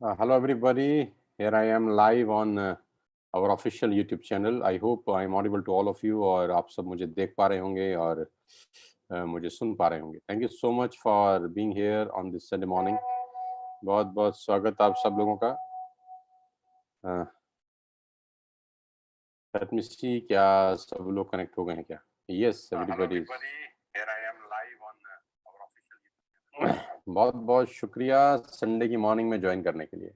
Hello everybody. Here I am live on our official YouTube channel. I hope I am audible to all of you और आप सब मुझे देख पा रहे होंगे और मुझे सुन पा रहे होंगे. Thank you so much for being here on this Sunday morning. बहुत बहुत स्वागत आप सब लोगों का. Let me see क्या सब लोग कनेक्ट हो गए हैं क्या? Yes, everybody is. Here I am live on our official YouTube channel. बहुत बहुत शुक्रिया संडे की मॉर्निंग में ज्वाइन करने के लिए.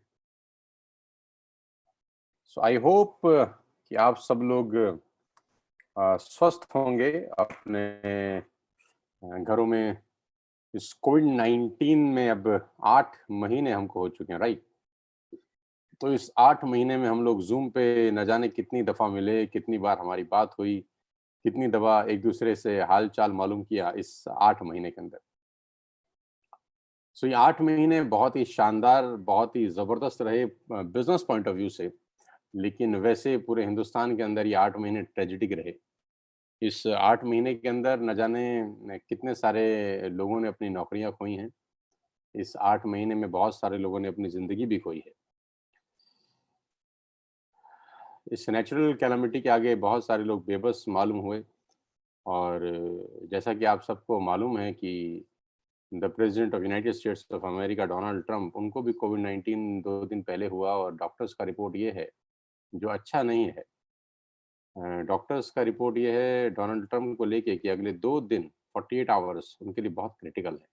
सो आई होप कि आप सब लोग स्वस्थ होंगे अपने घरों में. इस कोविड-19 में अब 8 महीने हमको हो चुके हैं, राइट? तो इस 8 महीने में हम लोग ज़ूम पे न जाने कितनी दफ़ा मिले, कितनी बार हमारी बात हुई, कितनी दफ़ा एक दूसरे से हाल-चाल मालूम किया इस 8 महीने के अंदर. सो ये 8 महीने बहुत ही शानदार, बहुत ही ज़बरदस्त रहे बिज़नेस पॉइंट ऑफ व्यू से. लेकिन वैसे पूरे हिंदुस्तान के अंदर ये 8 महीने ट्रेजेडिक रहे. इस 8 महीने के अंदर न जाने कितने सारे लोगों ने अपनी नौकरियां खोई हैं. इस 8 महीने में बहुत सारे लोगों ने अपनी ज़िंदगी भी खोई है. इस नेचुरल कैलामिटी के आगे बहुत सारे लोग बेबस मालूम हुए. और जैसा कि आप सबको मालूम है कि the president of United states of America Donald Trump, उनको भी कोविड-19 2 दिन पहले हुआ और डॉक्टर्स का रिपोर्ट ये है, जो अच्छा नहीं है. डॉक्टर्स का रिपोर्ट ये है डोनाल्ड ट्रंप को लेके कि अगले 2 दिन 48 आवर्स उनके लिए बहुत क्रिटिकल है.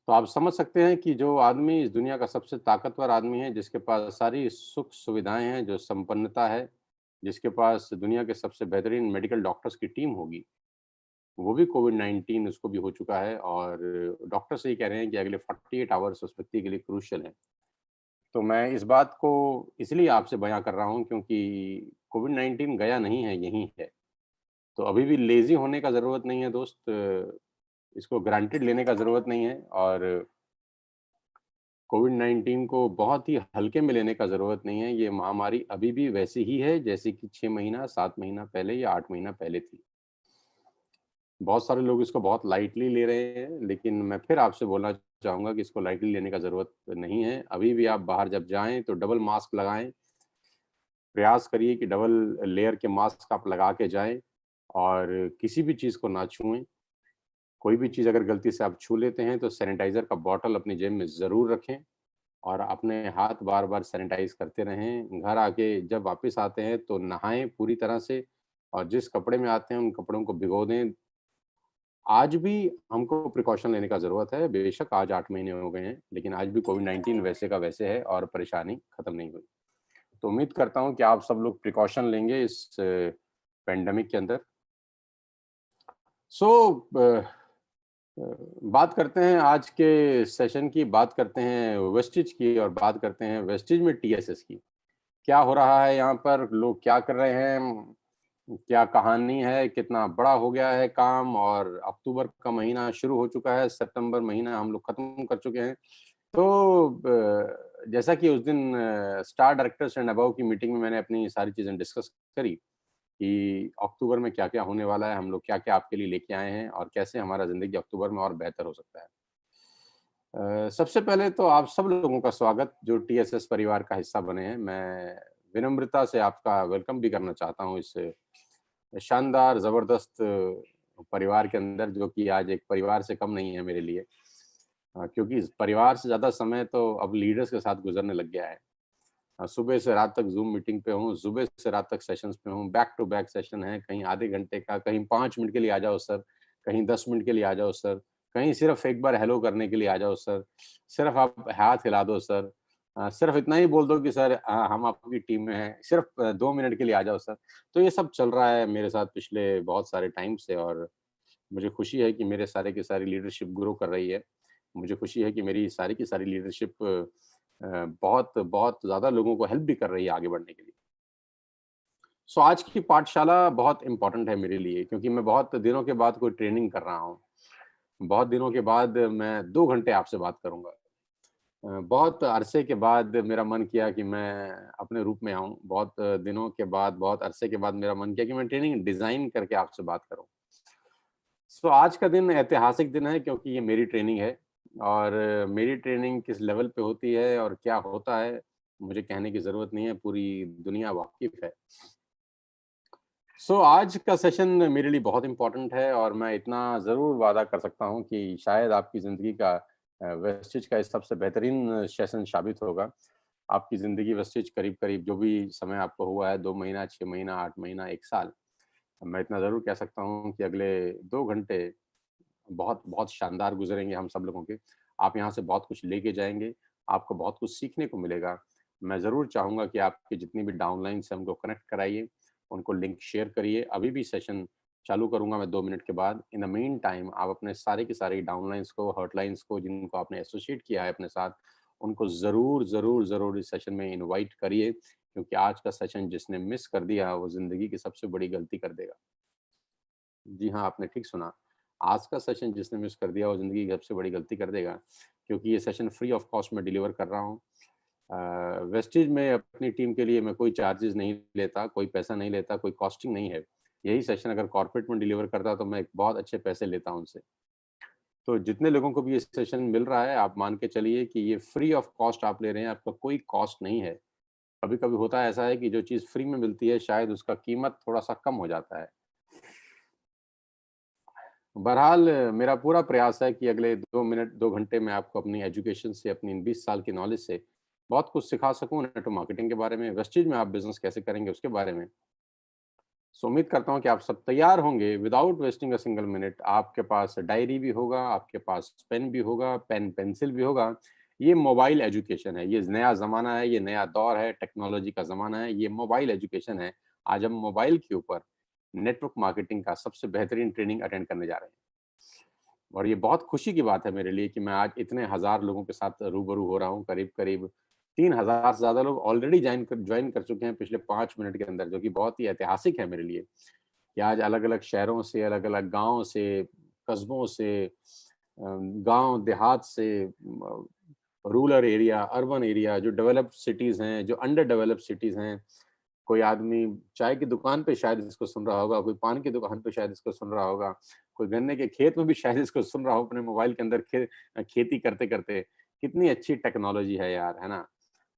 तो आप समझ सकते हैं कि जो आदमी इस दुनिया का सबसे ताकतवर आदमी है, जिसके पास सारी सुख सुविधाएं हैं, जो संपन्नता है, जिसके पास दुनिया के सबसे बेहतरीन मेडिकल डॉक्टर्स की टीम होगी, वो भी कोविड-19 उसको भी हो चुका है. और डॉक्टर्स यही कह रहे हैं कि अगले 48 आवर्स उस व्यक्ति के लिए क्रूशियल है. तो मैं इस बात को इसलिए आपसे बयां कर रहा हूं क्योंकि कोविड-19 गया नहीं है, यहीं है. तो अभी भी लेज़ी होने का ज़रूरत नहीं है दोस्त. इसको ग्रांटेड लेने का ज़रूरत नहीं है. और कोविड-19 को बहुत ही हल्के में लेने का ज़रूरत नहीं है. ये महामारी अभी भी वैसी ही है जैसे कि 6 महीना, 7 महीना पहले या 8 महीना पहले थी. बहुत सारे लोग इसको बहुत लाइटली ले रहे हैं, लेकिन मैं फिर आपसे बोलना चाहूँगा कि इसको लाइटली लेने का ज़रूरत नहीं है. अभी भी आप बाहर जब जाएँ तो डबल मास्क लगाएँ. प्रयास करिए कि डबल लेयर के मास्क आप लगा के जाएँ और किसी भी चीज़ को ना छुएँ. कोई भी चीज़ अगर गलती से आप छू लेते हैं तो सैनिटाइज़र का बॉटल अपनी जेब में ज़रूर रखें और अपने हाथ बार-बार सैनिटाइज़ करते रहें. घर आके जब वापस आते हैं तो नहाएँ पूरी तरह से और जिस कपड़े में आते हैं उन कपड़ों को भिगो दें. आज भी हमको प्रिकॉशन लेने का ज़रूरत है. बेशक आज 8 महीने हो गए हैं, लेकिन आज भी कोविड-19 वैसे का वैसे है और परेशानी खत्म नहीं हुई. तो उम्मीद करता हूँ कि आप सब लोग प्रिकॉशन लेंगे इस पैंडेमिक के अंदर. सो बात करते हैं आज के सेशन की, बात करते हैं वेस्टिज की और बात करते हैं वेस्टिज में टीएसएस की. क्या हो रहा है यहाँ पर, लोग क्या कर रहे हैं, क्या कहानी है, कितना बड़ा हो गया है काम. और अक्टूबर का महीना शुरू हो चुका है, सितंबर महीना हम लोग खत्म कर चुके हैं. तो जैसा कि उस दिन स्टार डायरेक्टर्स एंड अबव की मीटिंग में मैंने अपनी सारी चीज़ें डिस्कस करी कि अक्टूबर में क्या-क्या होने वाला है, हम लोग क्या-क्या आपके लिए लेके आए हैं और कैसे हमारा ज़िंदगी अक्टूबर में और बेहतर हो सकता है. सबसे पहले तो आप सब लोगों का स्वागत जो टीएसएस परिवार का हिस्सा बने हैं. मैं विनम्रता से आपका वेलकम भी करना चाहता हूँ इस शानदार, ज़बरदस्त परिवार के अंदर, जो कि आज एक परिवार से कम नहीं है मेरे लिए. क्योंकि इस परिवार से ज़्यादा समय तो अब लीडर्स के साथ गुज़रने लग गया है. सुबह से रात तक ज़ूम मीटिंग पे हूँ, सुबह से रात तक सेशंस पे हूँ, बैक टू बैक सेशन है, कहीं आधे घंटे का, कहीं 5 मिनट के लिए आ जाओ सर, कहीं 10 मिनट के लिए आ जाओ सर, कहीं सिर्फ़ एक बार हेलो करने के लिए आ जाओ सर, सिर्फ़ आप हाथ हिला दो सर, सिर्फ़ इतना ही बोल दो कि सर हम आपकी टीम में हैं, सिर्फ़ 2 मिनट के लिए आ जाओ सर. तो ये सब चल रहा है मेरे साथ पिछले बहुत सारे टाइम से और मुझे खुशी है कि मेरे सारे की सारी लीडरशिप ग्रो कर रही है. मुझे खुशी है कि मेरी सारी की सारी लीडरशिप बहुत बहुत ज़्यादा लोगों को हेल्प भी कर रही है आगे बढ़ने के लिए. सो आज की पाठशाला बहुत इम्पोर्टेंट है मेरे लिए क्योंकि मैं बहुत दिनों के बाद कोई ट्रेनिंग कर रहा हूँ. बहुत दिनों के बाद मैं 2 घंटे आपसे बात करूँगा. बहुत अरसे के बाद मेरा मन किया कि मैं अपने रूप में आऊँ. बहुत दिनों के बाद, बहुत अरसे के बाद मेरा मन किया कि मैं ट्रेनिंग डिज़ाइन करके आपसे बात करूँ. सो आज का दिन ऐतिहासिक दिन है क्योंकि ये मेरी ट्रेनिंग है. और मेरी ट्रेनिंग किस लेवल पे होती है और क्या होता है, मुझे कहने की ज़रूरत नहीं है, पूरी दुनिया वाकिफ़ है। आज का सेशन मेरे लिए बहुत इम्पोर्टेंट है और मैं इतना ज़रूर वादा कर सकता हूँ कि शायद आपकी ज़िंदगी का वेस्टेज का सबसे बेहतरीन सेशन साबित होगा। आपकी ज़िंदगी वेस्टेज करीब-करीब जो भी समय आपको हुआ है, 2 महीना, 6 महीना, 8 महीना, 1 साल, मैं इतना ज़रूर कह सकता हूँ कि अगले 2 घंटे बहुत बहुत शानदार गुज़रेंगे हम सब लोगों के। आप यहाँ से बहुत कुछ लेके जाएँगे, आपको बहुत कुछ सीखने को मिलेगा। मैं ज़रूर चाहूँगा कि आपके जितनी भी डाउनलाइन से हमको कनेक्ट कराइए, उनको लिंक शेयर करिए। अभी भी सेशन चालू करूँगा मैं 2 मिनट के बाद। इन द मीन टाइम आप अपने सारे के सारे डाउनलाइन्स को, हॉटलाइन्स को जिनको आपने एसोसिएट किया है अपने साथ, उनको ज़रूर, ज़रूर, ज़रूर इस सेशन में इनवाइट करिए, क्योंकि आज का सेशन जिसने मिस कर दिया, वो ज़िंदगी की सबसे बड़ी गलती कर देगा। जी हाँ, आपने ठीक सुना। आज का सेशन जिसने मिस कर दिया वो ज़िंदगी की सबसे बड़ी गलती कर देगा, क्योंकि ये सेशन फ्री ऑफ कॉस्ट मैं डिलीवर कर रहा हूँ। वेस्टेज में अपनी टीम के लिए मैं कोई चार्जेज़ नहीं लेता, कोई पैसा नहीं लेता, कोई कॉस्टिंग नहीं है। यही सेशन अगर कॉर्पोरेट में डिलीवर करता तो मैं बहुत अच्छे पैसे लेता उनसे। तो जितने लोगों को भी ये सेशन मिल रहा है, आप मान के चलिए कि ये फ्री ऑफ कॉस्ट आप ले रहे हैं, आपका कोई कॉस्ट नहीं है। कभी-कभी होता है ऐसा है कि जो चीज़ फ्री में मिलती है, शायद उसका कीमत थोड़ा-सा कम हो जाता है। बहरहाल मेरा पूरा प्रयास है कि अगले 2 मिनट 2 घंटे में आपको अपनी एजुकेशन से, अपनी इन 20 साल की नॉलेज से बहुत कुछ सिखा सकूँ नेटवर्क मार्केटिंग के बारे में, वेस्टेज में आप बिज़नेस कैसे करेंगे उसके बारे में। उम्मीद करता हूँ कि आप सब तैयार होंगे without wasting a single minute. आपके पास डायरी भी होगा, आपके पास पेन भी होगा, पेन पेंसिल भी होगा। ये मोबाइल एजुकेशन है, ये नया ज़माना है, ये नया दौर है, टेक्नोलॉजी का ज़माना है, ये मोबाइल एजुकेशन है। आज हम मोबाइल के ऊपर नेटवर्क मार्केटिंग का सबसे बेहतरीन ट्रेनिंग अटेंड करने जा रहे हैं। और ये बहुत खुशी की बात है मेरे लिए कि मैं आज इतने हज़ार लोगों के साथ रूबरू हो रहा हूँ। करीब-करीब 3000 से ज़्यादा लोग ऑलरेडी जॉइन कर चुके हैं पिछले 5 मिनट के अंदर, जो कि बहुत ही ऐतिहासिक है मेरे लिए, कि आज अलग-अलग शहरों से, अलग-अलग गाँव से, कस्बों से, गाँव देहात से, रूरल एरिया, अर्बन एरिया, जो डेवलप्ड सिटीज़ हैं, जो अंडर डेवलप्ड सिटीज़ हैं, कोई आदमी चाय की दुकान पे शायद इसको सुन रहा होगा, कोई पान की दुकान पे शायद इसको सुन रहा होगा, कोई गन्ने के खेत में भी शायद इसको सुन रहा हो अपने मोबाइल के अंदर खेती करते-करते। कितनी अच्छी टेक्नोलॉजी है यार, है ना?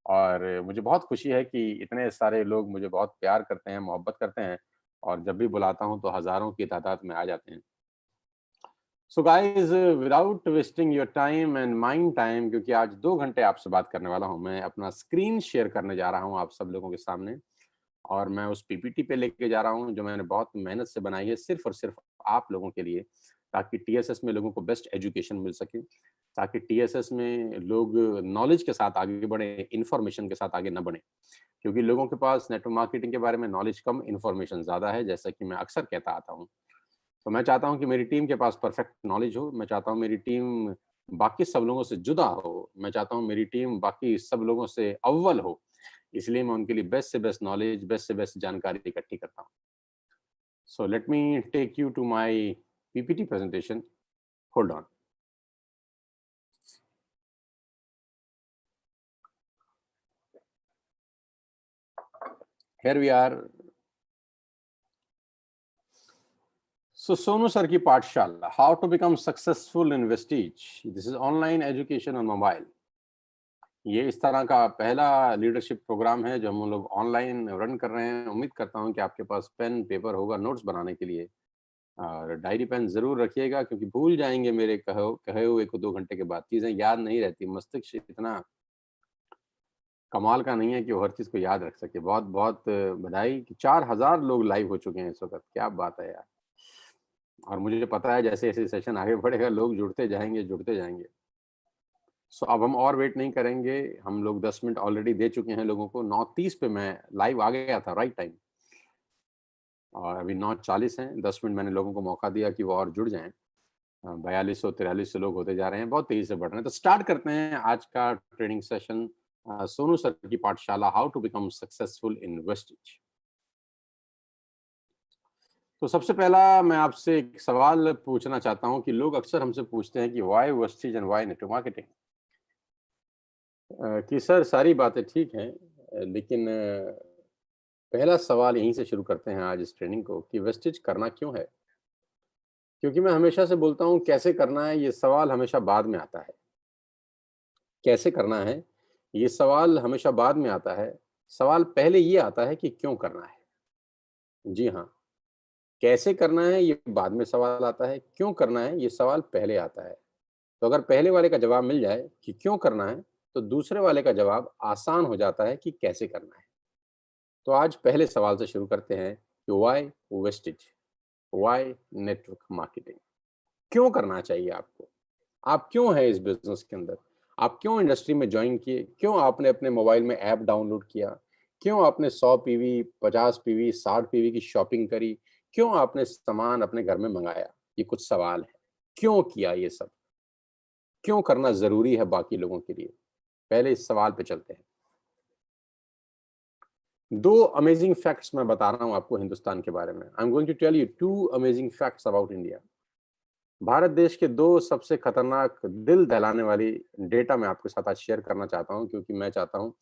और मुझे बहुत खुशी है कि इतने सारे लोग मुझे बहुत प्यार करते हैं, मोहब्बत करते हैं और जब भी बुलाता हूँ तो हज़ारों की तादाद में आ जाते हैं। So guys, without wasting your time and mine time, क्योंकि आज 2 घंटे आपसे बात करने वाला हूँ, मैं अपना स्क्रीन शेयर करने जा रहा हूँ आप सब लोगों के सामने। और मैं उस पीपीटी पे लेके जा रहा हूँ जो मैंने बहुत मेहनत से बनाई है सिर्फ़ और सिर्फ़ आप लोगों के लिए, ताकि टीएसएस में लोगों को बेस्ट एजुकेशन मिल सके, ताकि टीएसएस में लोग नॉलेज के साथ आगे बढ़ें, इन्फॉर्मेशन के साथ आगे ना बढ़ें। क्योंकि लोगों के पास नेटवर्क मार्केटिंग के बारे में नॉलेज कम, इन्फॉर्मेशन ज़्यादा है, जैसा कि मैं अक्सर कहता आता हूँ। तो मैं चाहता हूँ कि मेरी टीम के पास परफेक्ट नॉलेज हो, मैं चाहता हूँ मेरी टीम बाकी सब लोगों से जुदा हो, मैं चाहता हूँ मेरी टीम बाकी सब लोगों से अव्वल हो। इसलिए मैं उनके लिए बेस्ट से बेस्ट नॉलेज, बेस्ट से बेस्ट जानकारी इकट्ठी करता हूँ। So let me take you to my PPT presentation. Hold on. Here we are. Sonu sir की पाठशाला, how to become successful in Vestige. This is online education on mobile. ये इस तरह का पहला लीडरशिप प्रोग्राम है जो हम लोग ऑनलाइन रन कर रहे हैं। उम्मीद करता हूँ कि आपके पास पेन पेपर होगा नोट्स बनाने के लिए, और डायरी पेन ज़रूर रखिएगा, क्योंकि भूल जाएँगे मेरे कहे हुए को 2 घंटे के बाद, चीज़ें याद नहीं रहती। मस्तिष्क इतना कमाल का नहीं है कि वो हर चीज़ को याद रख सके। बहुत-बहुत बधाई कि 4000 लोग लाइव हो चुके हैं इस वक़्त, क्या बात है यार! और मुझे पता है जैसे-जैसे सेशन आगे बढ़ेगा लोग जुड़ते जाएँगे, जुड़ते जाएँगे। अब हम और वेट नहीं करेंगे, हम लोग 10 मिनट ऑलरेडी दे चुके हैं लोगों को। 9:30 पे मैं लाइव आ गया था, राइट टाइम, और अभी 9:40 हैं, 10 मिनट मैंने लोगों को मौका दिया कि वो और जुड़ जाएँ। 4200-4300 लोग होते जा रहे हैं, बहुत तेज़ी से बढ़ रहे हैं। तो स्टार्ट करते हैं आज का ट्रेनिंग सेशन, सोनू सर की पाठशाला, how to become successful in Vestige. तो सबसे पहला मैं आपसे एक सवाल पूछना चाहता हूँ कि लोग अक्सर हमसे पूछते हैं कि why wastage and why network marketing? कि सर सारी बातें ठीक हैं, लेकिन पहला सवाल यहीं से शुरू करते हैं आज इस ट्रेनिंग को कि वेस्टेज करना क्यों है? क्योंकि मैं हमेशा से बोलता हूँ कैसे करना है, ये सवाल हमेशा बाद में आता है। कैसे करना है, ये सवाल हमेशा बाद में आता है। सवाल पहले ये आता है कि क्यों करना है? जी हाँ, कैसे करना है ये बाद में सवाल आता है, क्यों करना है ये सवाल पहले आता है। तो अगर पहले वाले का जवाब मिल जाए कि क्यों करना है, तो दूसरे वाले का जवाब आसान हो जाता है कि कैसे करना है। तो आज पहले सवाल से शुरू करते हैं कि why wastage? Why network marketing? क्यों करना चाहिए आपको? आप क्यों हैं इस बिज़नेस के अंदर? आप क्यों इंडस्ट्री में जॉइन किए? क्यों आपने अपने मोबाइल में ऐप डाउनलोड किया? क्यों आपने 100 पीवी, 50 पीवी, 60 पीवी की शॉपिंग करी? क्यों आपने सामान अपने घर में मँगाया? ये कुछ सवाल हैं। क्यों किया ये सब? क्यों करना ज़रूरी है बाकी लोगों के लिए? पहले इस सवाल पे चलते हैं। 2 अमेजिंग फैक्ट्स मैं बता रहा हूँ आपको हिंदुस्तान के बारे में। I am going to tell you 2 amazing facts about India. Bharat देश के 2 सबसे खतरनाक, दिल दहलाने वाली डेटा मैं आपके साथ आज शेयर करना चाहता हूँ, क्योंकि मैं चाहता हूँ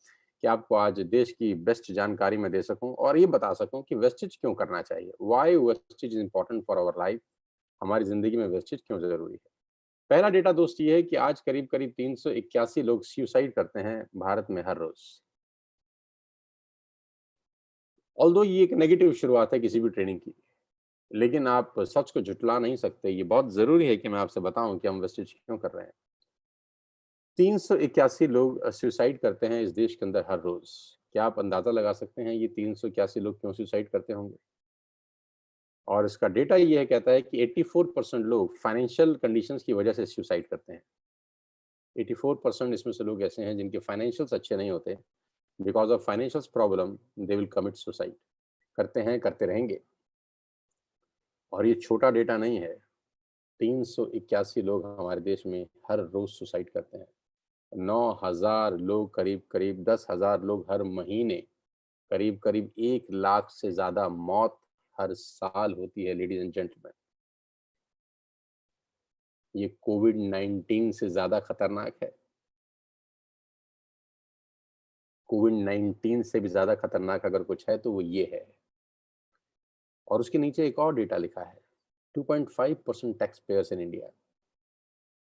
कि आपको आज देश की बेस्ट जानकारी मैं दे सकूँ और ये बता सकूँ कि वेस्टेज क्यों करना चाहिए। Why Vestige is important for our life? हमारी ज़िंदगी में वेस्टेज क्यों ज़रूरी है? पहला डेटा दोस्त ये है कि आज करीब-करीब 381 लोग सुसाइड करते हैं भारत में हर रोज़। ऑल्दो ये एक नेगेटिव शुरुआत है किसी भी ट्रेनिंग की, लेकिन आप सच को झुठला नहीं सकते। ये बहुत ज़रूरी है कि मैं आपसे बताऊँ कि हम वेस्टेज क्यों कर रहे हैं। 381 लोग सुसाइड करते हैं इस देश के अंदर हर रोज़। क्या आप अंदाज़ा लगा सकते हैं ये 381 लोग क्यों सुसाइड करते होंगे? और इसका डेटा ये है कहता है कि 84% लोग फाइनेंशियल कंडीशंस की वजह से सुसाइड करते हैं। 84% इसमें से लोग ऐसे हैं जिनके फाइनेंशियल्स अच्छे नहीं होते। Because of financials problem they will commit suicide. करते हैं, करते रहेंगे। और ये छोटा डेटा नहीं है। 381 लोग हमारे देश में हर रोज़ सुसाइड करते हैं। 9,000 लोग, करीब-करीब 10,000 लोग हर महीने, करीब-करीब 1 लाख से ज़्यादा मौत हर साल होती है लेडीज़ एंड जेंटलमैन। ये कोविड-19 से ज़्यादा खतरनाक है। कोविड-19 से भी ज़्यादा खतरनाक अगर कुछ है तो वो ये है। और उसके नीचे एक और डेटा लिखा है, 2.5% टैक्स पेयर्स इन इंडिया।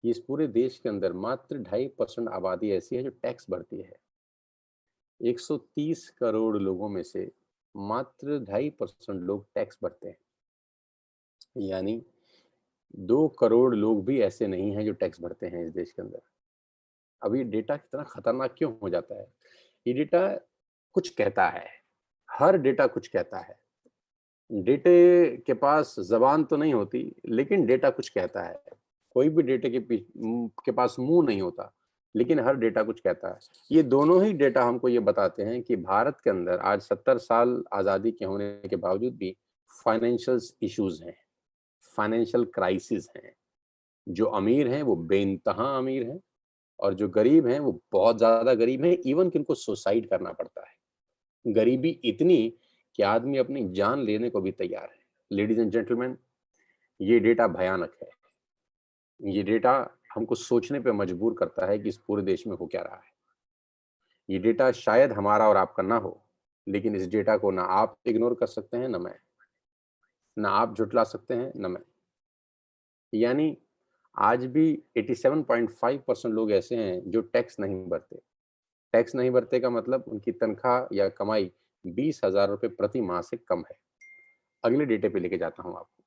ये इस पूरे देश के अंदर मात्र 2.5% आबादी ऐसी है जो टैक्स भरती है। 130 करोड़ लोगों में से मात्र 2.5% लोग टैक्स भरते हैं। यानी 2 करोड़ लोग भी ऐसे नहीं हैं जो टैक्स भरते हैं इस देश के अंदर। अब ये डेटा कितना खतरनाक क्यों हो जाता है? ये डेटा कुछ कहता है, हर डेटा कुछ कहता है। डेटे के पास ज़बान तो नहीं होती, लेकिन डेटा कुछ कहता है। कोई भी डेटे के पास मुँह नहीं होता, लेकिन हर डेटा कुछ कहता है। ये दोनों ही डेटा हमको ये बताते हैं कि भारत के अंदर आज 70 साल आज़ादी के होने के बावजूद भी फाइनेंशियल्स इश्यूज़ हैं, फाइनेंशियल क्राइसिस हैं। जो अमीर हैं, वो बेइंतहा अमीर हैं और जो गरीब हैं, वो बहुत ज़्यादा गरीब हैं, इवन कि उनको सुसाइड करना पड़ता है। गरीबी इतनी कि आदमी अपनी जान लेने को भी तैयार है। लेडीज़ एंड जेंटलमैन, ये डेटा भयानक है। ये डेटा हमको सोचने पे मजबूर करता है कि इस पूरे देश में हो क्या रहा है। ये डेटा शायद हमारा और आपका ना हो, लेकिन इस डेटा को ना आप इग्नोर कर सकते हैं, ना मैं। ना आप झुठला सकते हैं, ना मैं। यानी आज भी 87.5% लोग ऐसे हैं जो टैक्स नहीं भरते। टैक्स नहीं भरते का मतलब उनकी तनख्वाह या कमाई 20,000 रुपए प्रति माह से कम है। अगले डेटे पे लेके जाता हूँ आपको।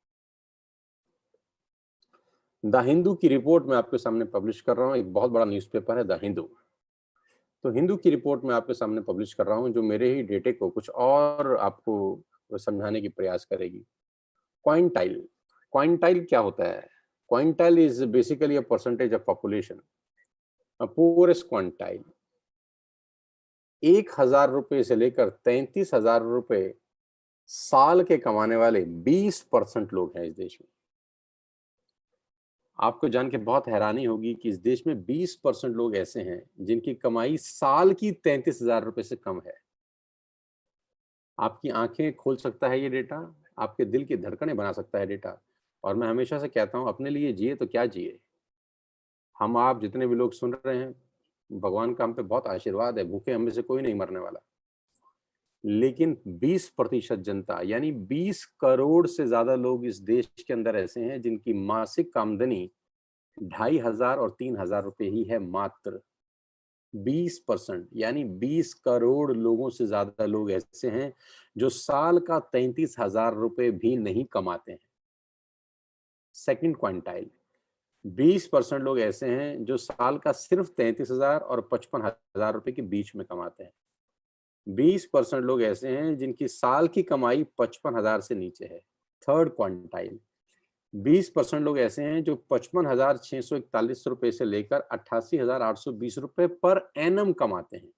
द हिंदू की रिपोर्ट मैं आपके सामने पब्लिश कर रहा हूँ, एक बहुत बड़ा न्यूज़पेपर है द हिंदू। तो हिंदू की रिपोर्ट मैं आपके सामने पब्लिश कर रहा हूँ, जो मेरे ही डेटे को कुछ और आपको समझाने की प्रयास करेगी। क्वाइंटाइल, क्वाइंटाइल क्या होता है? Quintile is basically a percentage of population, poorest quintile. 1,000 रुपए से लेकर 33,000 रुपए साल के कमाने वाले 20% लोग हैं इस देश में। आपको जान के बहुत हैरानी होगी कि इस देश में 20% लोग ऐसे हैं जिनकी कमाई साल की 33,000 रुपए से कम है। आपकी आंखें खोल सकता है ये डेटा, आपके दिल की धड़कनें बना सकता है डेटा। और मैं हमेशा से कहता हूँ अपने लिए जिए तो क्या जिए। हम आप जितने भी लोग सुन रहे हैं, भगवान का हम पे बहुत आशीर्वाद है, भूखे हम में से कोई नहीं मरने वाला। लेकिन 20% जनता यानी 20 करोड़ से ज़्यादा लोग इस देश के अंदर ऐसे हैं जिनकी मासिक आमदनी 2,500 और 3,000 रुपए ही है मात्र। 20%, यानी 20 करोड़ लोगों से ज्यादा लोग ऐसे हैं जो साल का 33,000 रुपए भी नहीं कमाते हैं। सेकंड क्वांटाइल, 20% लोग ऐसे हैं जो साल का सिर्फ 33,000 और 55,000 रुपए के बीच में कमाते हैं। 20% लोग ऐसे हैं जिनकी साल की कमाई 55,000 से नीचे है। थर्ड क्वांटाइल, 20% लोग ऐसे हैं जो 55,641 रुपए से लेकर 88,820 रुपए पर एनम कमाते हैं।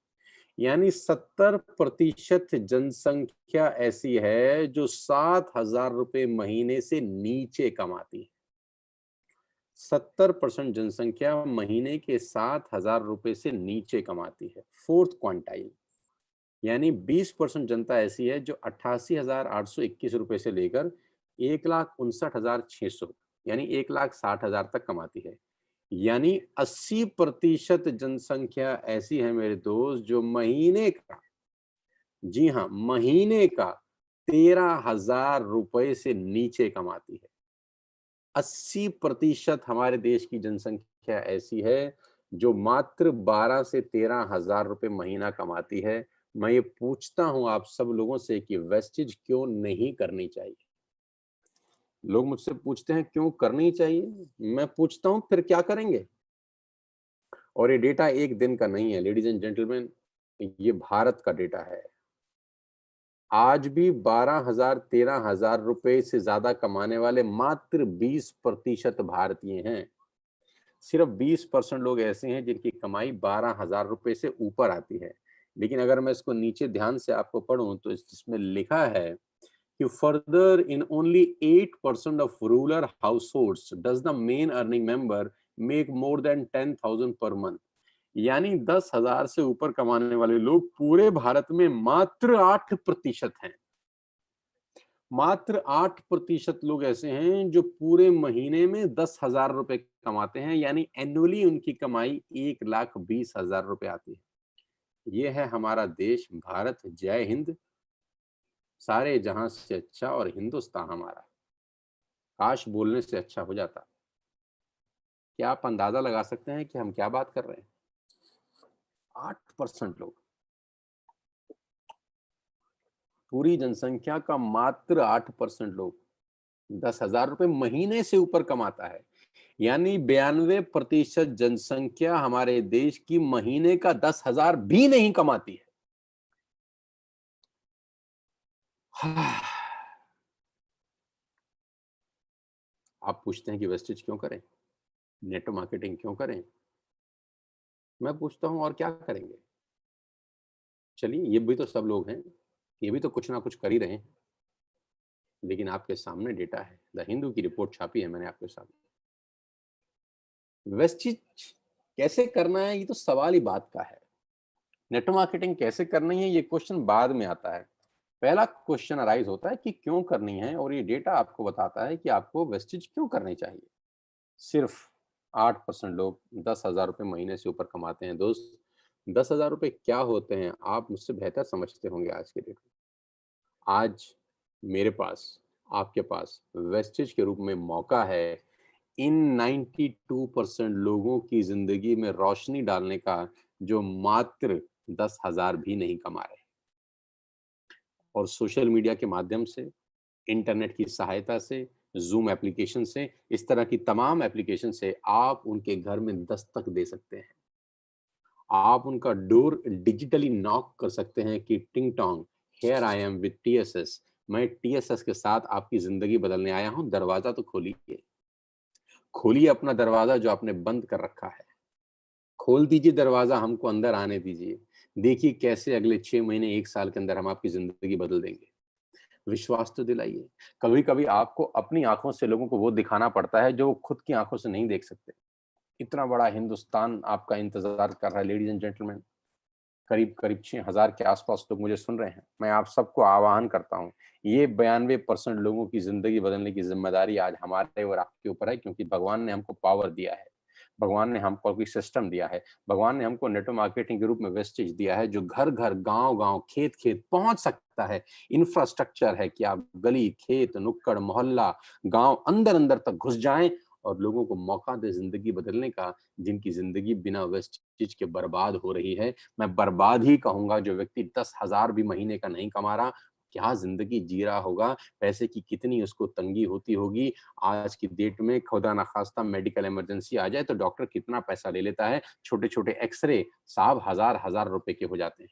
यानी 70% जनसंख्या ऐसी है जो 7,000 रुपए महीने से नीचे कमाती है। 70% जनसंख्या महीने के 7,000 रुपए से नीचे कमाती है। फोर्थ क्वांटाइल, यानी 20% जनता ऐसी है जो 88,821 रुपए से लेकर 1,59,600 यानी 1,60,000 तक कमाती है। यानी 80% जनसंख्या ऐसी है मेरे दोस्त जो महीने का, जी हाँ, महीने का 13,000 रुपए से नीचे कमाती है। 80% हमारे देश की जनसंख्या ऐसी है जो मात्र 12 से 13,000 रुपए महीना कमाती है। मैं ये पूछता हूं आप सब लोगों से कि वेस्टेज क्यों नहीं करनी चाहिए? लोग मुझसे पूछते हैं क्यों करनी चाहिए, मैं पूछता हूं फिर क्या करेंगे? और ये डेटा एक दिन का नहीं है लेडीज एंड जेंटलमैन, ये भारत का डेटा है। आज भी 12,000 13,000 रुपए से ज्यादा कमाने वाले मात्र 20% भारतीय हैं। सिर्फ 20% लोग ऐसे हैं जिनकी कमाई 12,000 रुपए से ऊपर आती है। लेकिन अगर मैं इसको नीचे ध्यान से आपको पढ़ूं तो इसमें लिखा है कि further in only 8% of rural households does the main earning member make more than 10,000 per month. यानी 10,000 से ऊपर कमाने वाले लोग पूरे भारत में मात्र 8% हैं। मात्र 8% लोग ऐसे हैं जो पूरे महीने में 10,000 रुपए कमाते हैं, यानी एनुअली उनकी कमाई 1,20,000 रुपए आती है। ये है हमारा देश भारत। जय हिंद। सारे जहां से अच्छा और हिंदुस्तान हमारा। काश बोलने से अच्छा हो जाता। क्या आप अंदाजा लगा सकते हैं कि हम क्या बात कर रहे हैं? 8% लोग, पूरी जनसंख्या का मात्र 8% लोग 10,000 रुपए महीने से ऊपर कमाता है। यानी 92% जनसंख्या हमारे देश की महीने का 10,000 भी नहीं कमाती है। आप पूछते हैं कि वेस्टेज क्यों करें, नेटवर्क मार्केटिंग क्यों करें? मैं पूछता हूं और क्या करेंगे? चलिए, ये भी तो सब लोग हैं, ये भी तो कुछ ना कुछ कर ही रहे हैं। लेकिन आपके सामने डेटा है, द हिंदू की रिपोर्ट छापी है मैंने आपके सामने। वेस्टेज कैसे करना है ये तो सवाल ही बात का है। नेटवर्क मार्केटिंग कैसे करनी है ये क्वेश्चन बाद में आता है। पहला क्वेश्चन अराइज होता है कि क्यों करनी है, और ये डेटा आपको बताता है कि आपको वेस्टेज क्यों करनी चाहिए। सिर्फ 8% लोग 10,000 रुपए महीने से ऊपर कमाते हैं। दोस्त, 10,000 रुपए क्या होते हैं आप मुझसे बेहतर समझते होंगे आज के डेट में। आज मेरे पास, आपके पास वेस्टेज के रूप में मौका है इन 92% लोगों की जिंदगी में रोशनी डालने का जो मात्र 10,000 भी नहीं कमा रहे। और सोशल मीडिया के माध्यम से, इंटरनेट की सहायता से, जूम एप्लीकेशन से, इस तरह की तमाम एप्लीकेशन से आप उनके घर में दस्तक दे सकते हैं। आप उनका डोर डिजिटली नॉक कर सकते हैं कि ting tong, here I am with TSS. मैं टीएसएस के साथ आपकी जिंदगी बदलने आया हूं, दरवाजा तो खोलिए। खोलिए अपना दरवाजा जो आपने बंद कर रखा है। खोल दीजिए दरवाजा, हमको अंदर आने दीजिए। देखिए कैसे अगले 6 महीने 1 साल के अंदर हम आपकी जिंदगी बदल देंगे। विश्वास तो दिलाइए। कभी-कभी आपको अपनी आँखों से लोगों को वो दिखाना पड़ता है जो वो खुद की आँखों से नहीं देख सकते। इतना बड़ा हिंदुस्तान आपका इंतज़ार कर रहा है लेडीज़ एंड जेंटलमैन। करीब-करीब 6,000 के आस-पास लोग मुझे सुन रहे हैं। मैं आप सबको आह्वान करता हूँ, ये 92% लोगों की ज़िंदगी बदलने की ज़िम्मेदारी आज हमारे और आपके ऊपर है, क्योंकि भगवान ने हमको पावर दिया है। भगवान ने हमको कोई सिस्टम दिया है। भगवान ने हमको नेटवर्क मार्केटिंग के रूप में वेस्टेज दिया है जो घर-घर, गाँव-गाँव, खेत-खेत पहुँच सकता है। इंफ्रास्ट्रक्चर है कि आप गली, खेत, नुक्कड़, मोहल्ला, गाँव अंदर-अंदर तक घुस जाएँ और लोगों को मौका दे ज़िंदगी बदलने का, जिनकी ज़िंदगी बिना वेस्टेज के बर्बाद हो रही है। मैं बर्बाद ही कहूँगा, जो व्यक्ति 10,000 भी महीने का नहीं कमा रहा, क्या ज़िंदगी जी रहा होगा? पैसे की कितनी उसको तंगी होती होगी। आज की डेट में खुदा ना ख़ास्ता मेडिकल इमरजेंसी आ जाए तो डॉक्टर कितना पैसा ले लेता है। छोटे-छोटे एक्स-रे साहब हज़ार-हज़ार रुपए के हो जाते हैं।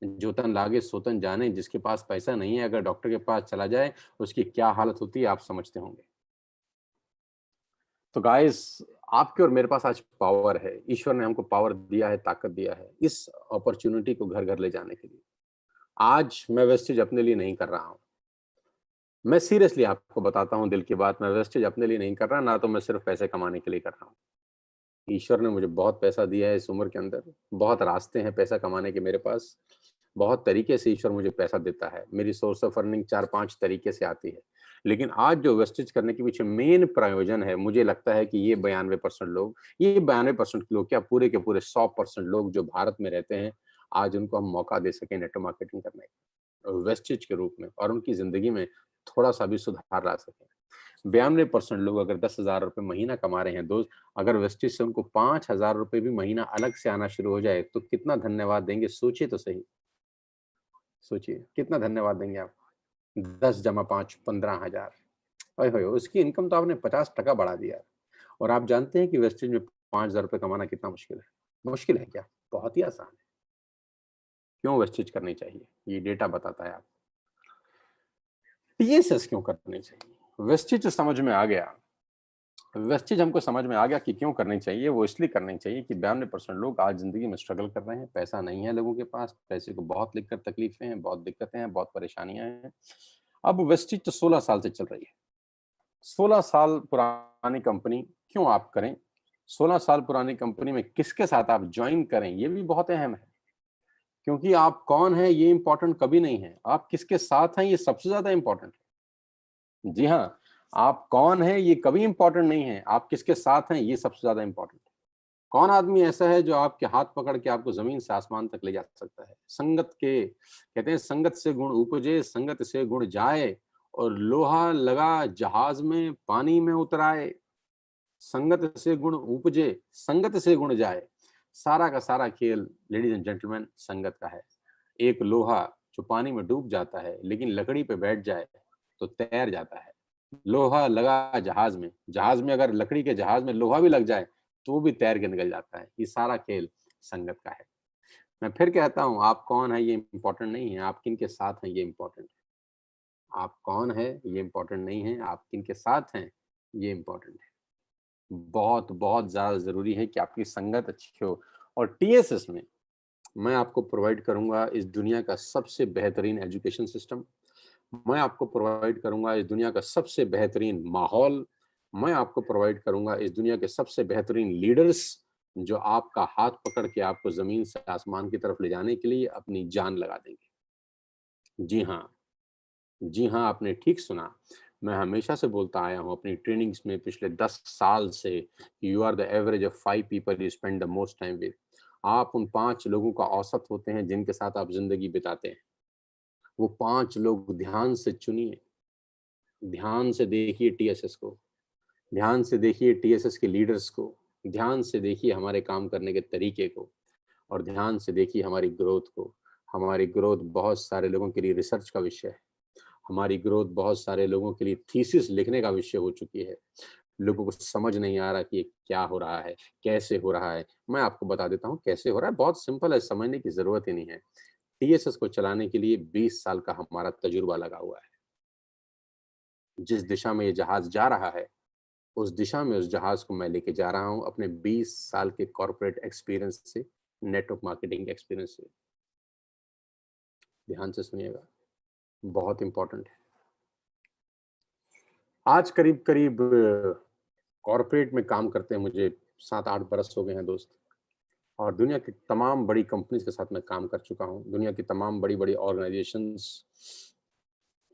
जो तन लागे सो तन जाने, जिसके पास पैसा नहीं है अगर डॉक्टर के पास चला जाए, उसकी क्या हालत होती है आप समझते होंगे। तो गाइस, आपके और मेरे पास आज पावर है। ईश्वर ने हमको पावर दिया है, ताकत दिया है, इस अपॉर्च्युनिटी को घर-घर ले जाने के लिए। आज मैं वेस्टेज अपने लिए नहीं कर रहा हूँ। मैं सीरियसली आपको बताता हूँ दिल की बात, मैं वेस्टेज अपने लिए नहीं कर रहा, ना तो मैं सिर्फ़ पैसे कमाने के लिए कर रहा हूँ। ईश्वर ने मुझे बहुत पैसा दिया है इस उम्र के अंदर, बहुत रास्ते हैं पैसा कमाने के मेरे पास, बहुत तरीके से ईश्वर मुझे पैसा देता है। मेरी सोर्स ऑफ अर्निंग 4-5 तरीके से आती है। लेकिन आज जो वेस्टेज करने के पीछे मेन प्रयोजन है, मुझे लगता है कि ये 92% लोग, ये 92% लोग क्या पूरे के पूरे 100% लोग जो भारत में रहते हैं, आज उनको हम मौका दे सकें नेटवर्क मार्केटिंग करने का, वेस्टेज के रूप में, और उनकी ज़िंदगी में थोड़ा-सा भी सुधार ला सकें। 92% लोग अगर 10,000 रुपए महीना कमा रहे हैं दोस्त, अगर वेस्टेज से उनको 5,000 रुपए भी महीना अलग से आना शुरू हो जाए, तो कितना धन्यवाद देंगे? सोचिए तो सही, सोचिए, कितना धन्यवाद देंगे आप? 10 जमा 5 15,000। ओए होए! उसकी इनकम तो आपने 50% बढ़ा दिया। और आप जानते हैं कि वेस्टेज में 5,000 रुपए कमाना कितना मुश्किल है? मुश्किल है क्या? बहुत ही आसान है। क्यों वेस्टेज करनी चाहिए? ये डेटा बताता है आपको। टीएसएस क्यों करनी चाहिए? वेस्टेज तो समझ में आ गया। वेस्टेज हमको समझ में आ गया कि क्यों करनी चाहिए, वो इसलिए करनी चाहिए कि 92% लोग आज ज़िंदगी में स्ट्रगल कर रहे हैं, पैसा नहीं है लोगों के पास, पैसे को बहुत लेकर तकलीफ़ें हैं, बहुत दिक्कतें हैं, बहुत परेशानियाँ हैं। अब वेस्टेज तो 16 साल से चल रही है। 16 साल पुरानी कंपनी क्यों आप करें? 16 साल पुरानी कंपनी में किसके साथ आप जॉइन करें, ये भी बहुत अहम है। क्योंकि आप कौन हैं, ये इम्पोर्टेंट कभी नहीं है। आप किसके साथ हैं, ये सबसे ज़्यादा इम्पोर्टेंट है। जी हाँ, आप कौन हैं, ये कभी इम्पोर्टेंट नहीं है। आप किसके साथ हैं, ये सबसे ज़्यादा इम्पोर्टेंट है। कौन आदमी ऐसा है जो आपके हाथ पकड़ के आपको ज़मीन से आसमान तक ले जा सकता है? संगत के कहते हैं संगत से गुण उपजे, संगत से गुण जाए, और लोहा लगा जहाज में पानी में उतराए। संगत से गुण उपजे, संगत से गुण जाए। सारा का सारा खेल लेडीज़ एंड जेंटलमैन संगत का है। एक लोहा जो पानी में डूब जाता है, लेकिन लकड़ी पे बैठ जाए तो तैर जाता है। लोहा लगा जहाज में अगर लकड़ी के जहाज में लोहा भी लग जाए, तो वो भी तैर के निकल जाता है। ये सारा खेल संगत का है। मैं फिर कहता हूँ, आप कौन हैं ये इम्पोर्टेंट नहीं है, आप किनके साथ हैं ये इम्पोर्टेंट है। आप कौन हैं ये इम्पोर्टेंट नहीं है, आप किनके साथ हैं ये इम्पोर्टेंट है। बहुत, बहुत ज़्यादा ज़रूरी है कि आपकी संगत अच्छी हो। और टीएसएस में मैं आपको प्रोवाइड करूँगा इस दुनिया का सबसे बेहतरीन एजुकेशन सिस्टम। मैं आपको प्रोवाइड करूँगा इस दुनिया का सबसे बेहतरीन माहौल। मैं आपको प्रोवाइड करूँगा इस दुनिया के सबसे बेहतरीन लीडर्स, जो आपका हाथ पकड़ के आपको ज़मीन से आसमान की तरफ ले जाने के लिए अपनी जान लगा देंगे। जी हाँ, जी हाँ, आपने ठीक सुना। मैं हमेशा से बोलता आया हूँ अपनी ट्रेनिंग्स में पिछले 10 साल से, you are the average of 5 people you spend the most time with. आप उन 5 लोगों का औसत होते हैं जिनके साथ आप ज़िंदगी बिताते हैं। वो 5 लोग ध्यान से चुनिए, ध्यान से देखिए टीएसएस को, ध्यान से देखिए टीएसएस के लीडर्स को, ध्यान से देखिए हमारे काम करने के तरीके को, और ध्यान से देखिए हमारी ग्रोथ को। हमारी ग्रोथ बहुत सारे लोगों के लिए रिसर्च का विषय है। हमारी ग्रोथ बहुत सारे लोगों के लिए थीसिस लिखने का विषय हो चुकी है। लोगों को समझ नहीं आ रहा कि ये क्या हो रहा है, कैसे हो रहा है। मैं आपको बता देता हूँ कैसे हो रहा है, बहुत सिंपल है, समझने की ज़रूरत ही नहीं है। टीएसएस को चलाने के लिए 20 साल का हमारा तजुर्बा लगा हुआ है। जिस दिशा में ये जहाज़ जा रहा है, उस दिशा में उस जहाज़ को मैं लेके जा रहा हूँ अपने 20 साल के कॉर्पोरेट एक्सपीरियंस से, नेटवर्क मार्केटिंग एक्सपीरियंस से। ध्यान से सुनिएगा, बहुत इम्पोर्टेंट है। आज करीब-करीब कॉर्पोरेट में काम करते हैं मुझे 7-8 बरस हो गए हैं दोस्त, और दुनिया की तमाम बड़ी कंपनीज़ के साथ मैं काम कर चुका हूँ। दुनिया की तमाम बड़ी-बड़ी ऑर्गनाइज़ेशंस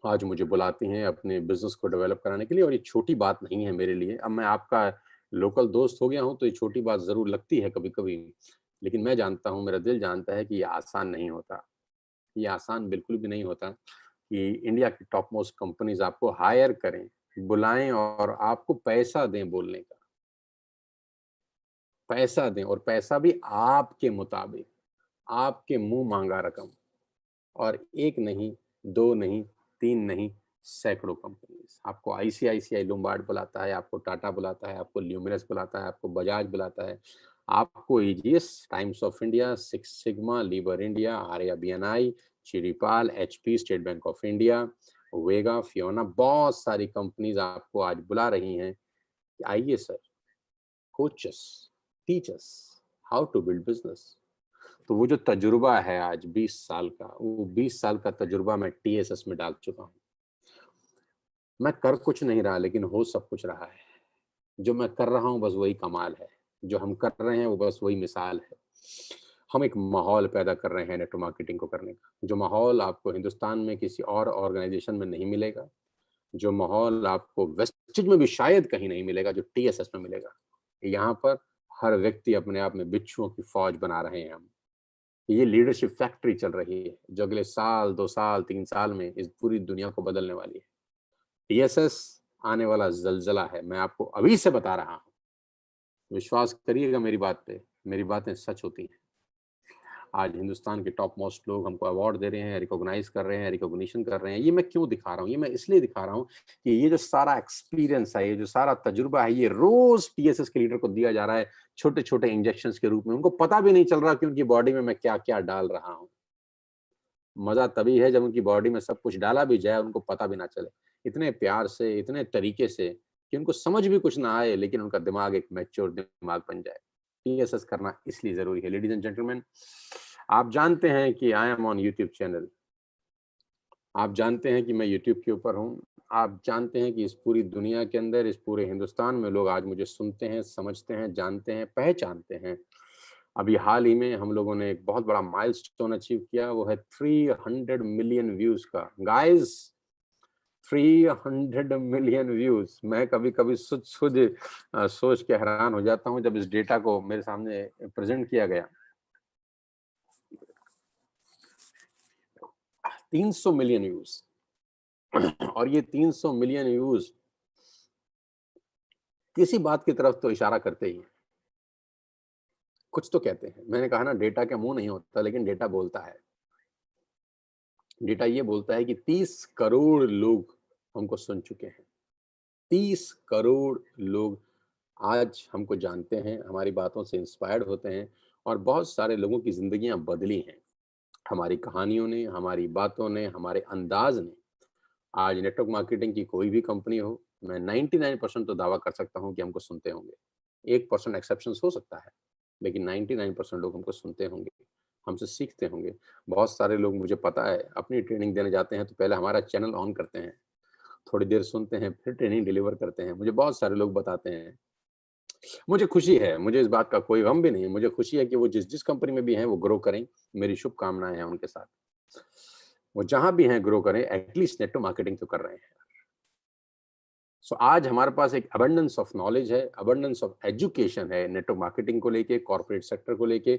आज मुझे बुलाती हैं अपने बिज़नेस को डेवलप कराने के लिए, और ये छोटी बात नहीं है मेरे लिए। अब मैं आपका लोकल दोस्त हो गया हूँ, तो ये छोटी बात ज़रूर लगती है कभी-कभी। लेकिन मैं जानता हूँ, मेरा दिल जानता है कि ये आसान नहीं होता। ये आसान बिल्कुल भी नहीं होता कि इंडिया की टॉप मोस्ट कंपनीज़ आपको हायर करें। बुलाएं और आपको पैसा दें बोलने का, पैसा दें, और पैसा भी आपके मुताबिक, आपके मुंह मांगा रकम। और एक नहीं, दो नहीं, तीन नहीं, सैकड़ों कंपनीज। आपको आईसीआईसीआई लोम्बार्ड बुलाता है, आपको टाटा बुलाता है, आपको ल्यूमिनस बुलाता है, आपको बजाज बुलाता है, आपको AGS, Times of India, Six Sigma, Lever India, Arya BNI, Chiripal, HP, State Bank of India, Vega, Fiona, बहुत सारी कंपनीज आपको आज बुला रही हैं कि आइए sir, coaches, teachers how to build business. तो वो जो तजुर्बा है आज 20 साल का, वो 20 साल का तजुर्बा मैं टीएसएस में डाल चुका हूँ। मैं कर कुछ नहीं रहा, लेकिन हो सब कुछ रहा है। जो मैं कर रहा हूँ बस वही कमाल है, जो हम कर रहे हैं वो बस वही मिसाल है। हम एक माहौल पैदा कर रहे हैं नेटवर्क मार्केटिंग को करने का, जो माहौल आपको हिंदुस्तान में किसी और ऑर्गेनाइजेशन में नहीं मिलेगा, जो माहौल आपको वेस्टेज में भी शायद कहीं नहीं मिलेगा, जो टीएसएस में मिलेगा। यहाँ पर हर व्यक्ति अपने आप में बिच्छुओं की फौज बना रहे हैं हम। ये लीडरशिप फैक्ट्री चल रही है जो अगले साल, 2 साल, 3 साल में इस पूरी दुनिया को बदलने वाली है। टीएसएस आने वाला ज़लज़ला है, मैं आपको अभी से बता रहा हूँ। विश्वास करिएगा मेरी बात पे, मेरी बातें सच होती हैं। आज हिंदुस्तान के टॉप मोस्ट लोग हमको अवार्ड दे रहे हैं, रिकॉग्नाइज कर रहे हैं, रिकॉग्निशन कर रहे हैं। ये मैं क्यों दिखा रहा हूँ? ये मैं इसलिए दिखा रहा हूँ कि ये जो सारा एक्सपीरियंस है, ये जो सारा तजुर्बा है, ये रोज टीएसएस के लीडर को दिया जा रहा है छोटे-छोटे इंजेक्शंस के रूप में। उनको पता भी नहीं चल रहा कि उनकी बॉडी में मैं क्या-क्या डाल रहा हूँ। मजा तभी है जब उनकी बॉडी में सब कुछ डाला भी जाए, उनको पता भी ना चले। इतने प्यार से, इतने तरीके से कि उनको समझ भी कुछ ना आए, लेकिन उनका दिमाग एक मैच्योर दिमाग बन जाए। टीएसएस करना इसलिए ज़रूरी है। लेडीज़ एंड जेंटलमैन, आप जानते हैं कि I am on YouTube channel. आप जानते हैं कि मैं यूट्यूब के ऊपर हूँ। आप जानते हैं कि इस पूरी दुनिया के अंदर, इस पूरे हिंदुस्तान में लोग आज मुझे सुनते हैं, समझते हैं, जानते हैं, पहचानते हैं। अभी हाल ही में हम लोगों ने एक बहुत बड़ा माइलस्टोन अचीव किया, वो है 300 मिलियन व्यूज़ का। Guys, 300 million views. मैं कभी-कभी सोच के हैरान हो जाता हूँ जब इस डेटा को मेरे सामने प्रेज़ेंट किया गया। 300 मिलियन व्यूज़ और ये 300 मिलियन व्यूज़ किसी बात की तरफ तो इशारा करते ही हैं। कुछ तो कहते हैं। मैंने कहा ना, डेटा का मुँह नहीं होता, लेकिन डेटा बोलता है। डेटा ये बोलता है कि 30 करोड़ लोग हमको सुन चुके हैं। 30 करोड़ लोग आज हमको जानते हैं, हमारी बातों से इंस्पायर्ड होते हैं, और बहुत सारे लोगों की ज़िंदगियाँ बदली हैं। हमारी कहानियों ने, हमारी बातों ने, हमारे अंदाज़ ने। आज नेटवर्क मार्केटिंग की कोई भी कंपनी हो, मैं 99% तो दावा कर सकता हूँ कि हमको सुनते होंगे। 1% एक्सेप्शंस हो सकता है, लेकिन 99% लोग हमको सुनते होंगे, हमसे सीखते होंगे। बहुत सारे लोग, मुझे पता है, अपनी ट्रेनिंग देने जाते हैं तो पहले हमारा चैनल ऑन करते हैं, थोड़ी देर सुनते हैं, फिर ट्रेनिंग डिलीवर करते हैं। मुझे बहुत सारे लोग बताते हैं। मुझे खुशी है, मुझे इस बात का कोई गम भी नहीं है। मुझे खुशी है कि वो जिस कंपनी में भी हैं, वो ग्रो करें। मेरी शुभकामनाएँ हैं उनके साथ। वो जहाँ भी हैं ग्रो करें, एटलीस्ट नेटवर्क मार्केटिंग तो कर रहे हैं। सो आज हमारे पास एक अबंडेंस ऑफ नॉलेज है, अबंडेंस ऑफ एजुकेशन है नेटवर्क मार्केटिंग को लेके, कॉर्पोरेट सेक्टर को लेके।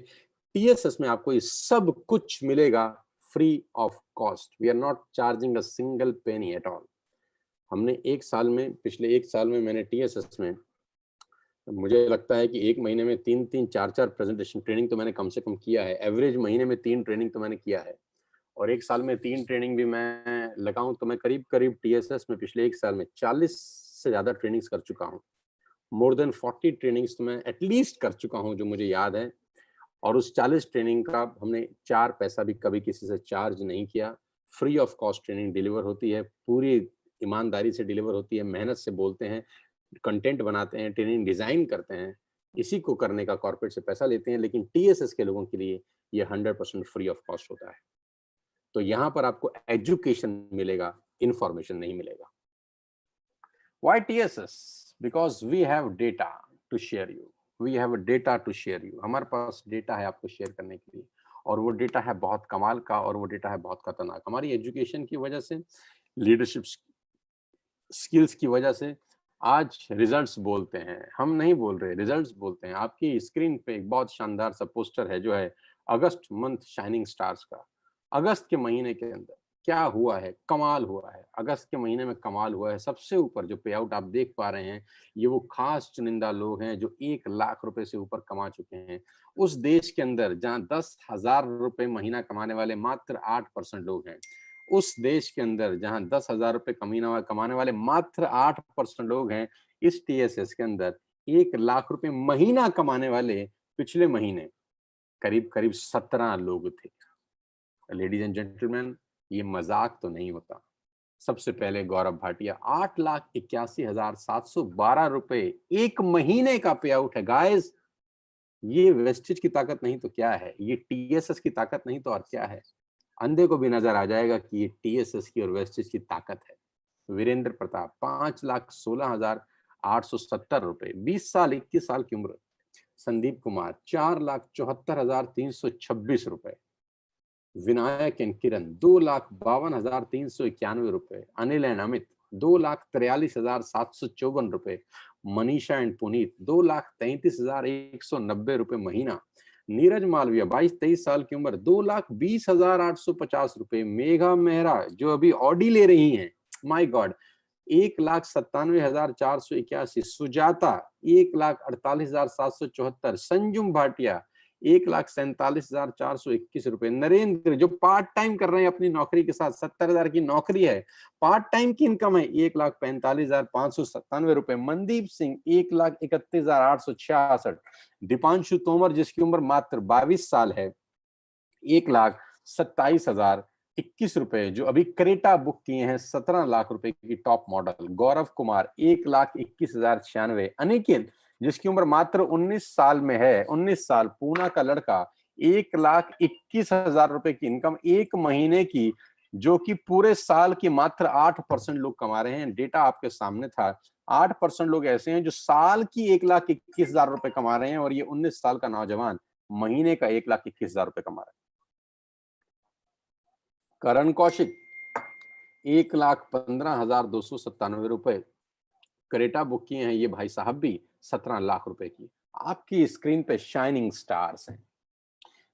टीएसएस में आपको ये सब कुछ मिलेगा free of cost. We are not charging a single penny at all. हमने एक साल में, पिछले एक साल में मैंने टीएसएस में, मुझे लगता है कि एक महीने में 3-3, 4-4 प्रेजेंटेशन ट्रेनिंग तो मैंने कम से कम किया है। एवरेज महीने में 3 ट्रेनिंग तो मैंने किया है, और एक साल में 3 ट्रेनिंग भी मैं लगाऊँ तो मैं करीब-करीब टीएसएस में पिछले एक साल में 40 से ज़्यादा ट्रेनिंग्स कर चुका हूँ। मोर देन 40 ट्रेनिंग्स तो मैं एटलीस्ट कर चुका हूँ जो मुझे याद है, और उस 40 ट्रेनिंग का हमने 4 पैसा भी कभी किसी से चार्ज नहीं किया। Free of cost training deliver होती है, पूरी ईमानदारी से डिलीवर होती है, मेहनत से बोलते हैं, कंटेंट बनाते हैं, ट्रेनिंग डिज़ाइन करते हैं। इसी को करने का कॉर्पोरेट से पैसा लेते हैं, लेकिन टीएसएस के लोगों के लिए ये 100% फ्री ऑफ कॉस्ट होता है। तो यहाँ पर आपको एजुकेशन मिलेगा, इन्फॉर्मेशन नहीं मिलेगा। Why TSS? Because we have data to share you. We have a data to share you. हमारे पास डेटा है आपको शेयर करने के लिए, और वो डेटा है बहुत कमाल का, और वो डेटा है बहुत खतरनाक। हमारी एजुकेशन की वजह से, लीडरशिप स्किल्स की वजह से आज रिजल्ट्स बोलते हैं। हम नहीं बोल रहे, रिजल्ट्स बोलते हैं। आपकी स्क्रीन पे एक बहुत शानदार सा पोस्टर है जो है अगस्त मंथ शाइनिंग स्टार्स का। अगस्त के महीने के अंदर क्या हुआ है? कमाल हुआ है। अगस्त के महीने में कमाल हुआ है। सबसे ऊपर जो पे आउट आप देख पा रहे हैं, ये वो खास चुनिंदा लोग हैं जो 1 लाख रुपए से ऊपर कमा चुके हैं। उस देश के अंदर जहाँ 10,000 रुपए महीना कमाने वाले मात्र 8% लोग हैं। उस देश के अंदर जहाँ 10,000 रुपए कमाने वाले मात्र 8% लोग हैं, इस टीएसएस के अंदर 1 लाख रुपए महीना कमाने वाले पिछले महीने करीब-करीब 17 लोग थे। लेडीज एंड जेंटलमैन, ये मजाक तो नहीं होता। सबसे पहले गौरव भाटिया 8,81,712 रुपए एक महीने का पे आउट है गाइस। ये वेस्टेज की ताकत नहीं तो क्या है? ये टीएसएस की ताकत नहीं तो और क्या है? अंधे को भी नजर आ जाएगा कि ये टीएसएस की और वेस्टेज की ताकत है। वीरेंद्र प्रताप 5,16,870 रुपए, 20 साल 21 साल की उम्र। संदीप कुमार 4,74,326 रुपए। विनायक एंड किरण 2,52,391 रुपए। अनिल एंड अमित 2,43,754 रुपए। मनीषा एंड पुनीत 2,33,190 रुपए महीना। नीरज मालविया 22-23 साल की उम्र 2,20,850 रुपए। मेघा मेहरा जो अभी ऑडी ले रही हैं, माय गॉड, 1,97,481। सुजाता 1,48,774। संजुम भाटिया 1,47,421 रुपए। नरेंद्र जो पार्ट टाइम कर रहे हैं अपनी नौकरी के साथ, 70,000 की नौकरी है, पार्ट टाइम की इनकम है 1,45,597 रुपए। मनदीप सिंह 1,31,866। दीपांशु तोमर जिसकी उम्र मात्र 22 साल है, 1,27,021 रुपए, जो अभी क्रेटा बुक किए हैं 17 लाख रुपए की टॉप मॉडल। गौरव कुमार 1,21,096। अनिकेत जिसकी उम्र मात्र 19 साल में है, 19 साल, पूना का लड़का, 1,21,000 रुपए की इनकम एक महीने की, जो कि पूरे साल की मात्र 8% लोग कमा रहे हैं। डेटा आपके सामने था। 8% लोग ऐसे हैं जो साल की 1,21,000 रुपए कमा रहे हैं, और ये 19 साल का नौजवान महीने का 1,21,000 रुपए कमा रहा है। करण कौशिक 1,15,297 रुपए क्रेटा बुक किए हैं ये भाई साहब भी 17 लाख रुपए की। आपकी स्क्रीन पे शाइनिंग स्टार्स हैं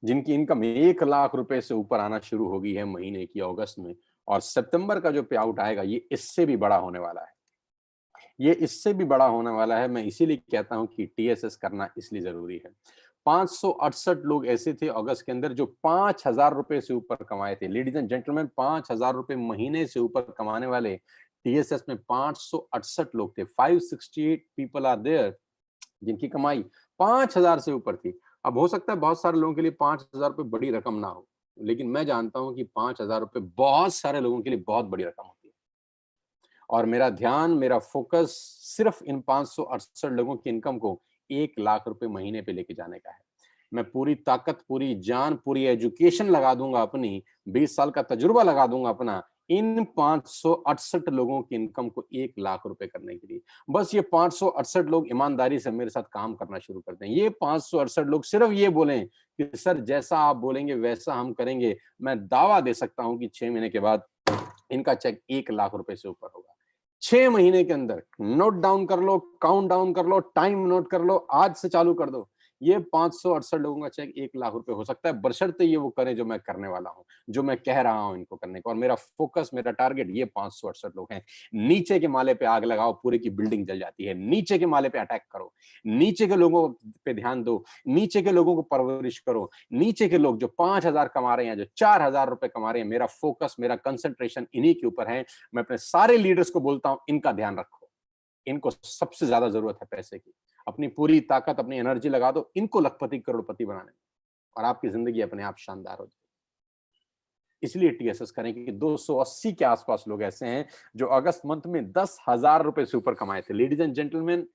जिनकी इनकम 1 लाख रुपए से ऊपर आना शुरू होगी है महीने की अगस्त में, और सितंबर का जो पे आउट आएगा ये इससे भी बड़ा होने वाला है। ये इससे भी बड़ा होने वाला है। मैं इसीलिए कहता हूं कि टीएसएस करना इसलिए जरूरी है। 568 लोग ऐसे थे अगस्त के अंदर जो 5,000 रुपए से ऊपर कमाए थे। लेडीज एंड जेंटलमैन, 5,000 रुपए महीने से ऊपर कमाने वाले टीएसएस में 568 लोग थे। 568 पीपल आर देयर जिनकी कमाई 5,000 से ऊपर थी। अब हो सकता है बहुत सारे लोगों के लिए 5,000 रुपए बड़ी रकम ना हो, लेकिन मैं जानता हूं कि 5,000 रुपए बहुत सारे लोगों के लिए बहुत बड़ी रकम होती है। और मेरा ध्यान, मेरा फोकस सिर्फ इन 568 लोगों की इनकम को 1 लाख रुपए महीने पे लेके जाने का है। मैं पूरी ताकत, पूरी जान, पूरी एजुकेशन लगा दूंगा अपनी, 20 साल का तजुर्बा लगा दूंगा अपना, इन 568 लोगों की इनकम को 1 लाख रुपए करने के लिए। बस ये 568 लोग ईमानदारी से मेरे साथ काम करना शुरू कर दें। ये 568 लोग सिर्फ ये बोलें कि सर जैसा आप बोलेंगे वैसा हम करेंगे, मैं दावा दे सकता हूं कि 6 महीने के बाद इनका चेक 1 लाख रुपए से ऊपर होगा। 6 महीने के अंदर। नोट डाउन कर लो, काउंट डाउन कर लो, टाइम नोट कर लो, आज से चालू कर दो। ये 568 लोगों का चेक 1 लाख रुपए हो सकता है, बशर्ते ये वो करें जो मैं करने वाला हूं, जो मैं कह रहा हूं इनको करने का। और मेरा फोकस, मेरा टारगेट ये 568 लोग हैं। नीचे के माले पे आग लगाओ, पूरे की बिल्डिंग जल जाती है। नीचे के माले पे अटैक करो, नीचे के लोगों पे ध्यान दो, नीचे के लोगों को परवरिश करो। नीचे के लोग जो 5,000 कमा रहे हैं, जो 4,000 रुपए कमा रहे हैं, मेरा फोकस, मेरा कंसंट्रेशन इन्हीं के ऊपर है। मैं अपने सारे लीडर्स को बोलता हूं, इनका ध्यान रखो। इनको सबसे ज्यादा जरूरत है पैसे की। अपनी पूरी ताकत, अपनी एनर्जी लगा दो इनको लखपति करोड़पति बनाने में, और आपकी जिंदगी अपने आप शानदार हो जाएगी। इसलिए टीएसएस करें कि 280 के आसपास लोग ऐसे हैं जो अगस्त मंथ में 10,000 रुपए से ऊपर कमाए थे। लेडीज एंड जेंटलमैन,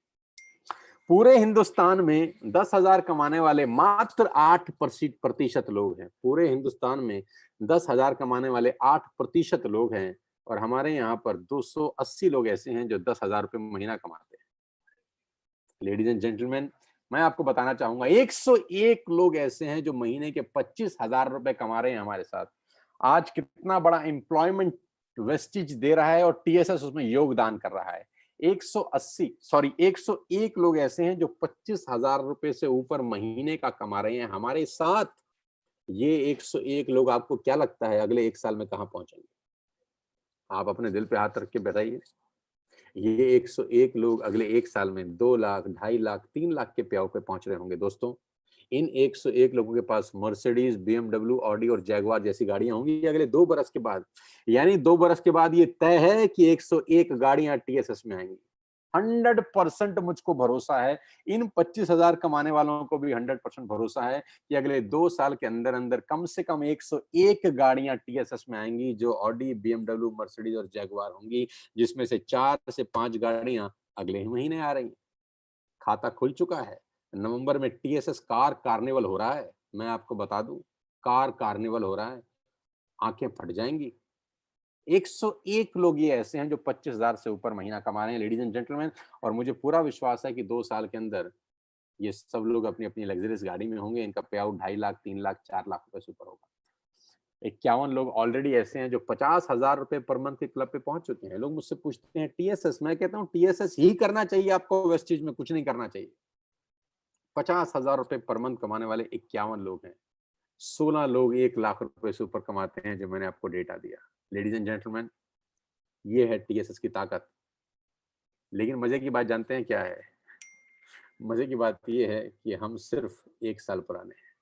पूरे हिंदुस्तान में 10,000 कमाने वाले मात्र 8% लोग हैं। पूरे हिंदुस्तान में 10,000 कमाने वाले 8% लोग हैं, और हमारे यहाँ पर 280 लोग ऐसे हैं जो 10,000 रुपए महीना कमाते हैं। लेडीज एंड जेंटलमैन, मैं आपको बताना चाहूंगा 101 लोग ऐसे हैं जो महीने के 25,000 रुपए कमा रहे हैं हमारे साथ। आज कितना बड़ा एम्प्लॉयमेंट वेस्टिज दे रहा है और टीएसएस उसमें योगदान कर रहा है। 101 लोग ऐसे हैं जो 25,000 रुपए से ऊपर महीने का कमा रहे हैं हमारे साथ। ये 101 लोग, आपको क्या लगता है अगले 1 साल में कहां पहुंचेंगे? आप अपने दिल पे हाथ रख के बताइए, ये 101 लोग अगले 1 साल में 2 लाख, 2.5 लाख, 3 लाख के प्याऊ पे पहुंच रहे होंगे दोस्तों। इन 101 लोगों के पास मर्सिडीज, बीएमडब्ल्यू, ऑडी और जैगवार जैसी गाड़ियां होंगी अगले 2 बरस के बाद। यानी 2 बरस के बाद ये तय है कि 101 गाड़ियां टीएसएस में आएंगी। 100% मुझको भरोसा है, इन 25,000 कमाने वालों को भी 100% भरोसा है कि अगले 2 साल के अंदर अंदर कम से कम 101 गाड़ियां टीएसएस में आएंगी, जो ऑडी, बीएमडब्ल्यू, मर्सिडीज और जैगवार होंगी, जिसमें से 4 से 5 गाड़ियां अगले ही महीने आ रही हैं। खाता खुल चुका है। नवंबर में टीएसएस कार कार्निवल हो रहा है। मैं आपको बता दूं, कार कार्निवल हो रहा है। आंखें फट जाएंगी। 101 लोग ये ऐसे हैं जो 25,000 से ऊपर महीना कमा रहे हैं, लेडीज एंड जेंटलमैन। और मुझे पूरा विश्वास है कि 2 साल के अंदर ये सब लोग अपनी अपनी लग्जरियस गाड़ी में होंगे। इनका पे आउट 2.5 लाख, 3 लाख, 4 लाख रुपए से ऊपर होगा। 51 लोग ऑलरेडी ऐसे हैं जो 50,000 रुपए पर मंथ के क्लब पे पहुंच चुके हैं। लोग मुझसे पूछते हैं टीएसएस, मैं कहता हूं टीएसएस ही करना चाहिए आपको, वेस्टेज में कुछ नहीं करना चाहिए। 50,000 रुपए पर मंथ कमाने वाले 51 लोग हैं। 16 लोग 1 लाख रुपए से ऊपर कमाते हैं, जो मैंने आपको डेटा दिया। लेडीज एंड जेंटलमैन, ये है टीएसएस की ताकत। लेकिन मजे की बात जानते हैं क्या है? मजे की बात ये है कि हम सिर्फ 1 साल पुराने हैं।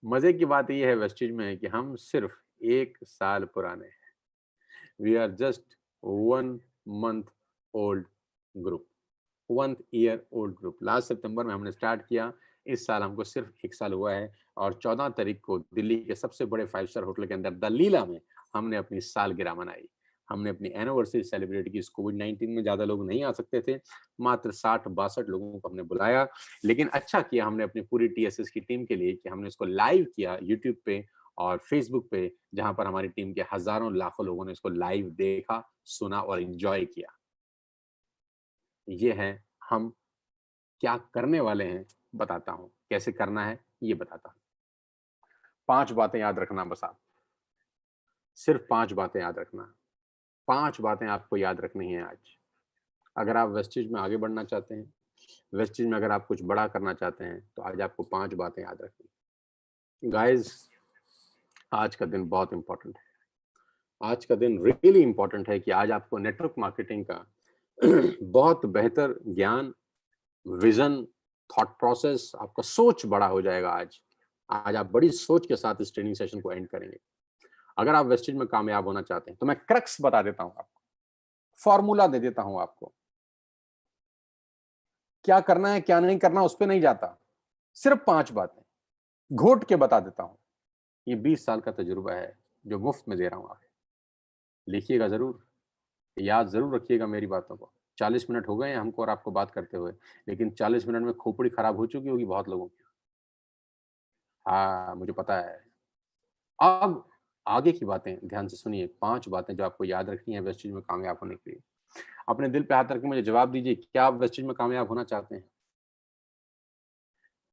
मजे की बात ये है वेस्टेज में कि हम सिर्फ 1 साल पुराने हैं। We are just 1 month old group, 1 year old group. Last सितंबर में हमने स्टार्ट किया। इस साल हमको सिर्फ 1 साल हुआ है और 14 तारीख को दिल्ली के सबसे बड़े 5 स्टार होटल के अंदर द लीला में हमने अपनी सालगिरह मनाई। हमने अपनी एनिवर्सरी सेलिब्रेट की। इस कोविड-19 में ज़्यादा लोग नहीं आ सकते थे। मात्र 60-62 लोगों को हमने बुलाया। लेकिन अच्छा किया हमने अपनी पूरी टीएसएस की टीम के लिए कि हमने इसको लाइव किया यूट्यूब पे और फेसबुक पे, जहाँ पर हमारी टीम के हज़ारों लाखों लोगों ने इसको लाइव देखा, सुना और एन्जॉय किया। ये है हम क्या करने वाले हैं, बताता हूँ। कैसे करना है ये बताता हूँ। 5 बातें याद रखना बस आप। सिर्फ 5 बातें याद रखना। 5 बातें आपको याद रखनी है आज। अगर आप वेस्टेज में आगे बढ़ना चाहते हैं, वेस्टेज में अगर आप कुछ बड़ा करना चाहते हैं, तो आज आपको 5 बातें याद रखनी। गाइस, आज का दिन बहुत इंपॉर्टेंट है। आज का दिन रियली इंपॉर्टेंट है कि आज आपको नेटवर्क मार्केटिंग का बहुत बेहतर ज्ञान, विजन, थॉट प्रोसेस, आपका सोच बड़ा हो जाएगा आज। आज आप बड़ी सोच के साथ इस ट्रेनिंग सेशन को एंड करेंगे। अगर आप वेस्टेज में कामयाब होना चाहते हैं, तो मैं क्रक्स बता देता हूं आपको, फॉर्मूला दे देता हूं आपको। क्या करना है, क्या नहीं करना, उस पर नहीं जाता। सिर्फ 5 बातें घोट के बता देता हूं। ये 20 साल का तजुर्बा है जो मुफ्त में दे रहा हूं आपको। लिखिएगा जरूर, याद जरूर रखिएगा मेरी बातों को। 40 मिनट हो गए हैं हमको और आपको बात करते हुए, लेकिन 40 मिनट में खोपड़ी खराब हो चुकी होगी बहुत लोगों की। हाँ, मुझे पता है। अब आगे की बातें ध्यान से सुनिए। 5 बातें जो आपको याद रखनी है वेस्टेज में कामयाब होने के लिए। अपने दिल पे हाथ रख के मुझे जवाब दीजिए, क्या आप वेस्टेज में कामयाब होना चाहते हैं?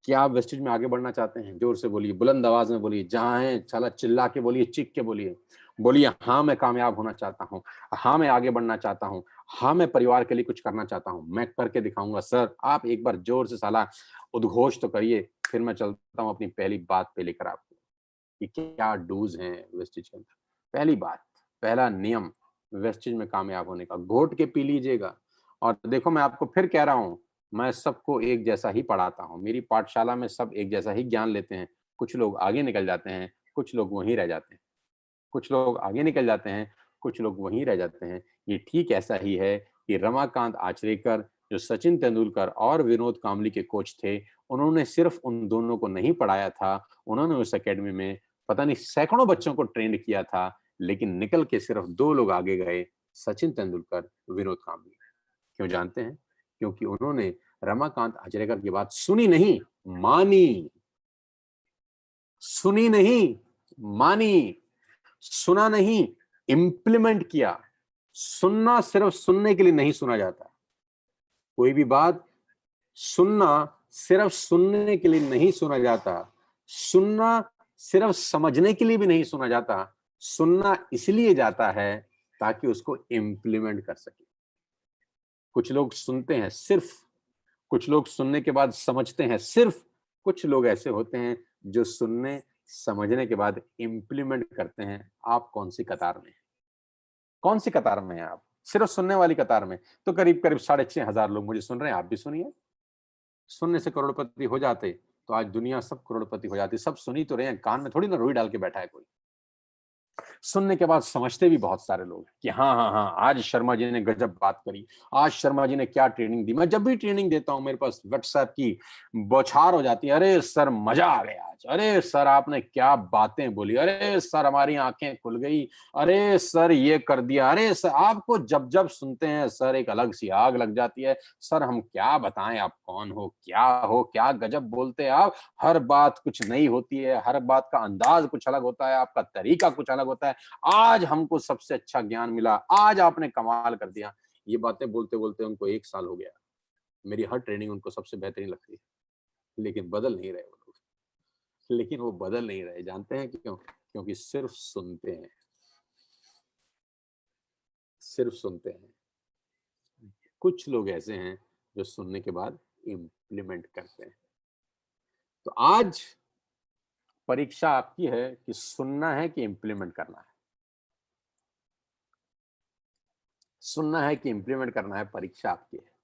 क्या आप वेस्टेज में आगे बढ़ना चाहते हैं? जोर से बोलिए, बुलंद आवाज में बोलिए, जहाँ हैं साला चिल्ला के बोलिए, चीख के बोलिए। बोलिए, हाँ मैं कामयाब होना चाहता हूँ, हाँ मैं आगे बढ़ना चाहता हूँ, हाँ मैं परिवार के लिए कुछ करना चाहता हूँ, मैं करके दिखाऊंगा। सर आप एक बार जोर से साला उद्घोष तो करिए, फिर मैं चलता हूँ अपनी पहली बात पे लेकर आपको कि क्या डूज हैं वेस्टेज के अंदर। पहली बात, पहला नियम वेस्टेज में कामयाब होने का, घोट के पी लीजिएगा। और देखो मैं आपको फिर कह रहा हूँ, मैं सबको एक जैसा ही पढ़ाता हूँ। मेरी पाठशाला में सब एक जैसा ही ज्ञान लेते हैं। कुछ लोग आगे निकल जाते हैं, कुछ लोग वहीं रह जाते हैं। कुछ लोग आगे निकल जाते हैं, कुछ लोग वहीं रह जाते हैं। ये ठीक ऐसा ही है कि रमाकांत आचरेकर, जो सचिन तेंदुलकर और विनोद कांबली के कोच थे, उन्होंने सिर्फ उन दोनों को नहीं पढ़ाया था, उन्होंने उस एकेडमी में पता नहीं सैकड़ों बच्चों को ट्रेंड किया था, लेकिन निकल के सिर्फ 2 लोग आगे गए, सचिन तेंदुलकर, विनोद कांबली। क्यों जानते हैं? क्योंकि उन्होंने रमाकांत आचरेकर की बात सुनी नहीं, मानी। सुनी नहीं, मानी। सुना नहीं, इंप्लीमेंट किया। सुनना सिर्फ सुनने के लिए नहीं सुना जाता। कोई भी बात सुनना सिर्फ सुनने के लिए नहीं सुना जाता। सुनना सिर्फ समझने के लिए भी नहीं सुना जाता। सुनना इसलिए जाता है ताकि उसको इंप्लीमेंट कर सके। कुछ लोग सुनते हैं सिर्फ, कुछ लोग सुनने के बाद समझते हैं सिर्फ, कुछ लोग ऐसे होते हैं जो सुनने समझने के बाद इंप्लीमेंट करते हैं। आप कौन सी कतार में हैं? कौन सी कतार में हैं आप? सिर्फ सुनने वाली कतार में तो करीब करीब 6,500 लोग मुझे सुन रहे हैं, आप भी सुनिए। सुनने से करोड़पति हो जाते तो आज दुनिया सब करोड़पति हो जाती। सब सुन ही तो रहे हैं, कान में थोड़ी ना रुई डाल के बैठा है कोई। सुनने के बाद समझते भी बहुत सारे लोग कि हाँ हाँ हाँ, आज शर्मा जी ने गजब बात करी, आज शर्मा जी ने क्या ट्रेनिंग दी। मैं जब भी ट्रेनिंग देता हूं मेरे पास व्हाट्सएप की बौछार हो जाती है, अरे सर मजा आ गया आज, अरे सर आपने क्या बातें बोली, अरे सर हमारी आंखें खुल गई, अरे सर ये कर दिया, अरे सर। आपको जब जब सुनते हैं सर एक अलग सी आग लग जाती है। सर हम क्या बताएं, आप कौन हो, क्या गजब बोलते हैं आप। हर बात कुछ नई होती है, हर बात का अंदाज कुछ अलग होता है, आपका तरीका कुछ अलग होता है। आज हमको सबसे अच्छा ज्ञान मिला, आज आपने कमाल कर दिया। ये बातें बोलते बोलते उनको 1 साल हो गया। मेरी हर ट्रेनिंग उनको सबसे बेहतरीन लगती है, लेकिन बदल नहीं रहे वो लोग। लेकिन वो बदल नहीं रहे, जानते हैं क्यों? क्योंकि सिर्फ सुनते हैं, सिर्फ सुनते हैं। कुछ लोग ऐसे हैं जो सुनने के बाद इम्प्लीमेंट करते हैं। तो आज परीक्षा आपकी है कि सुनना है कि इम्प्लीमेंट करना है। सुनना है कि इम्प्लीमेंट करना है, परीक्षा आपकी है।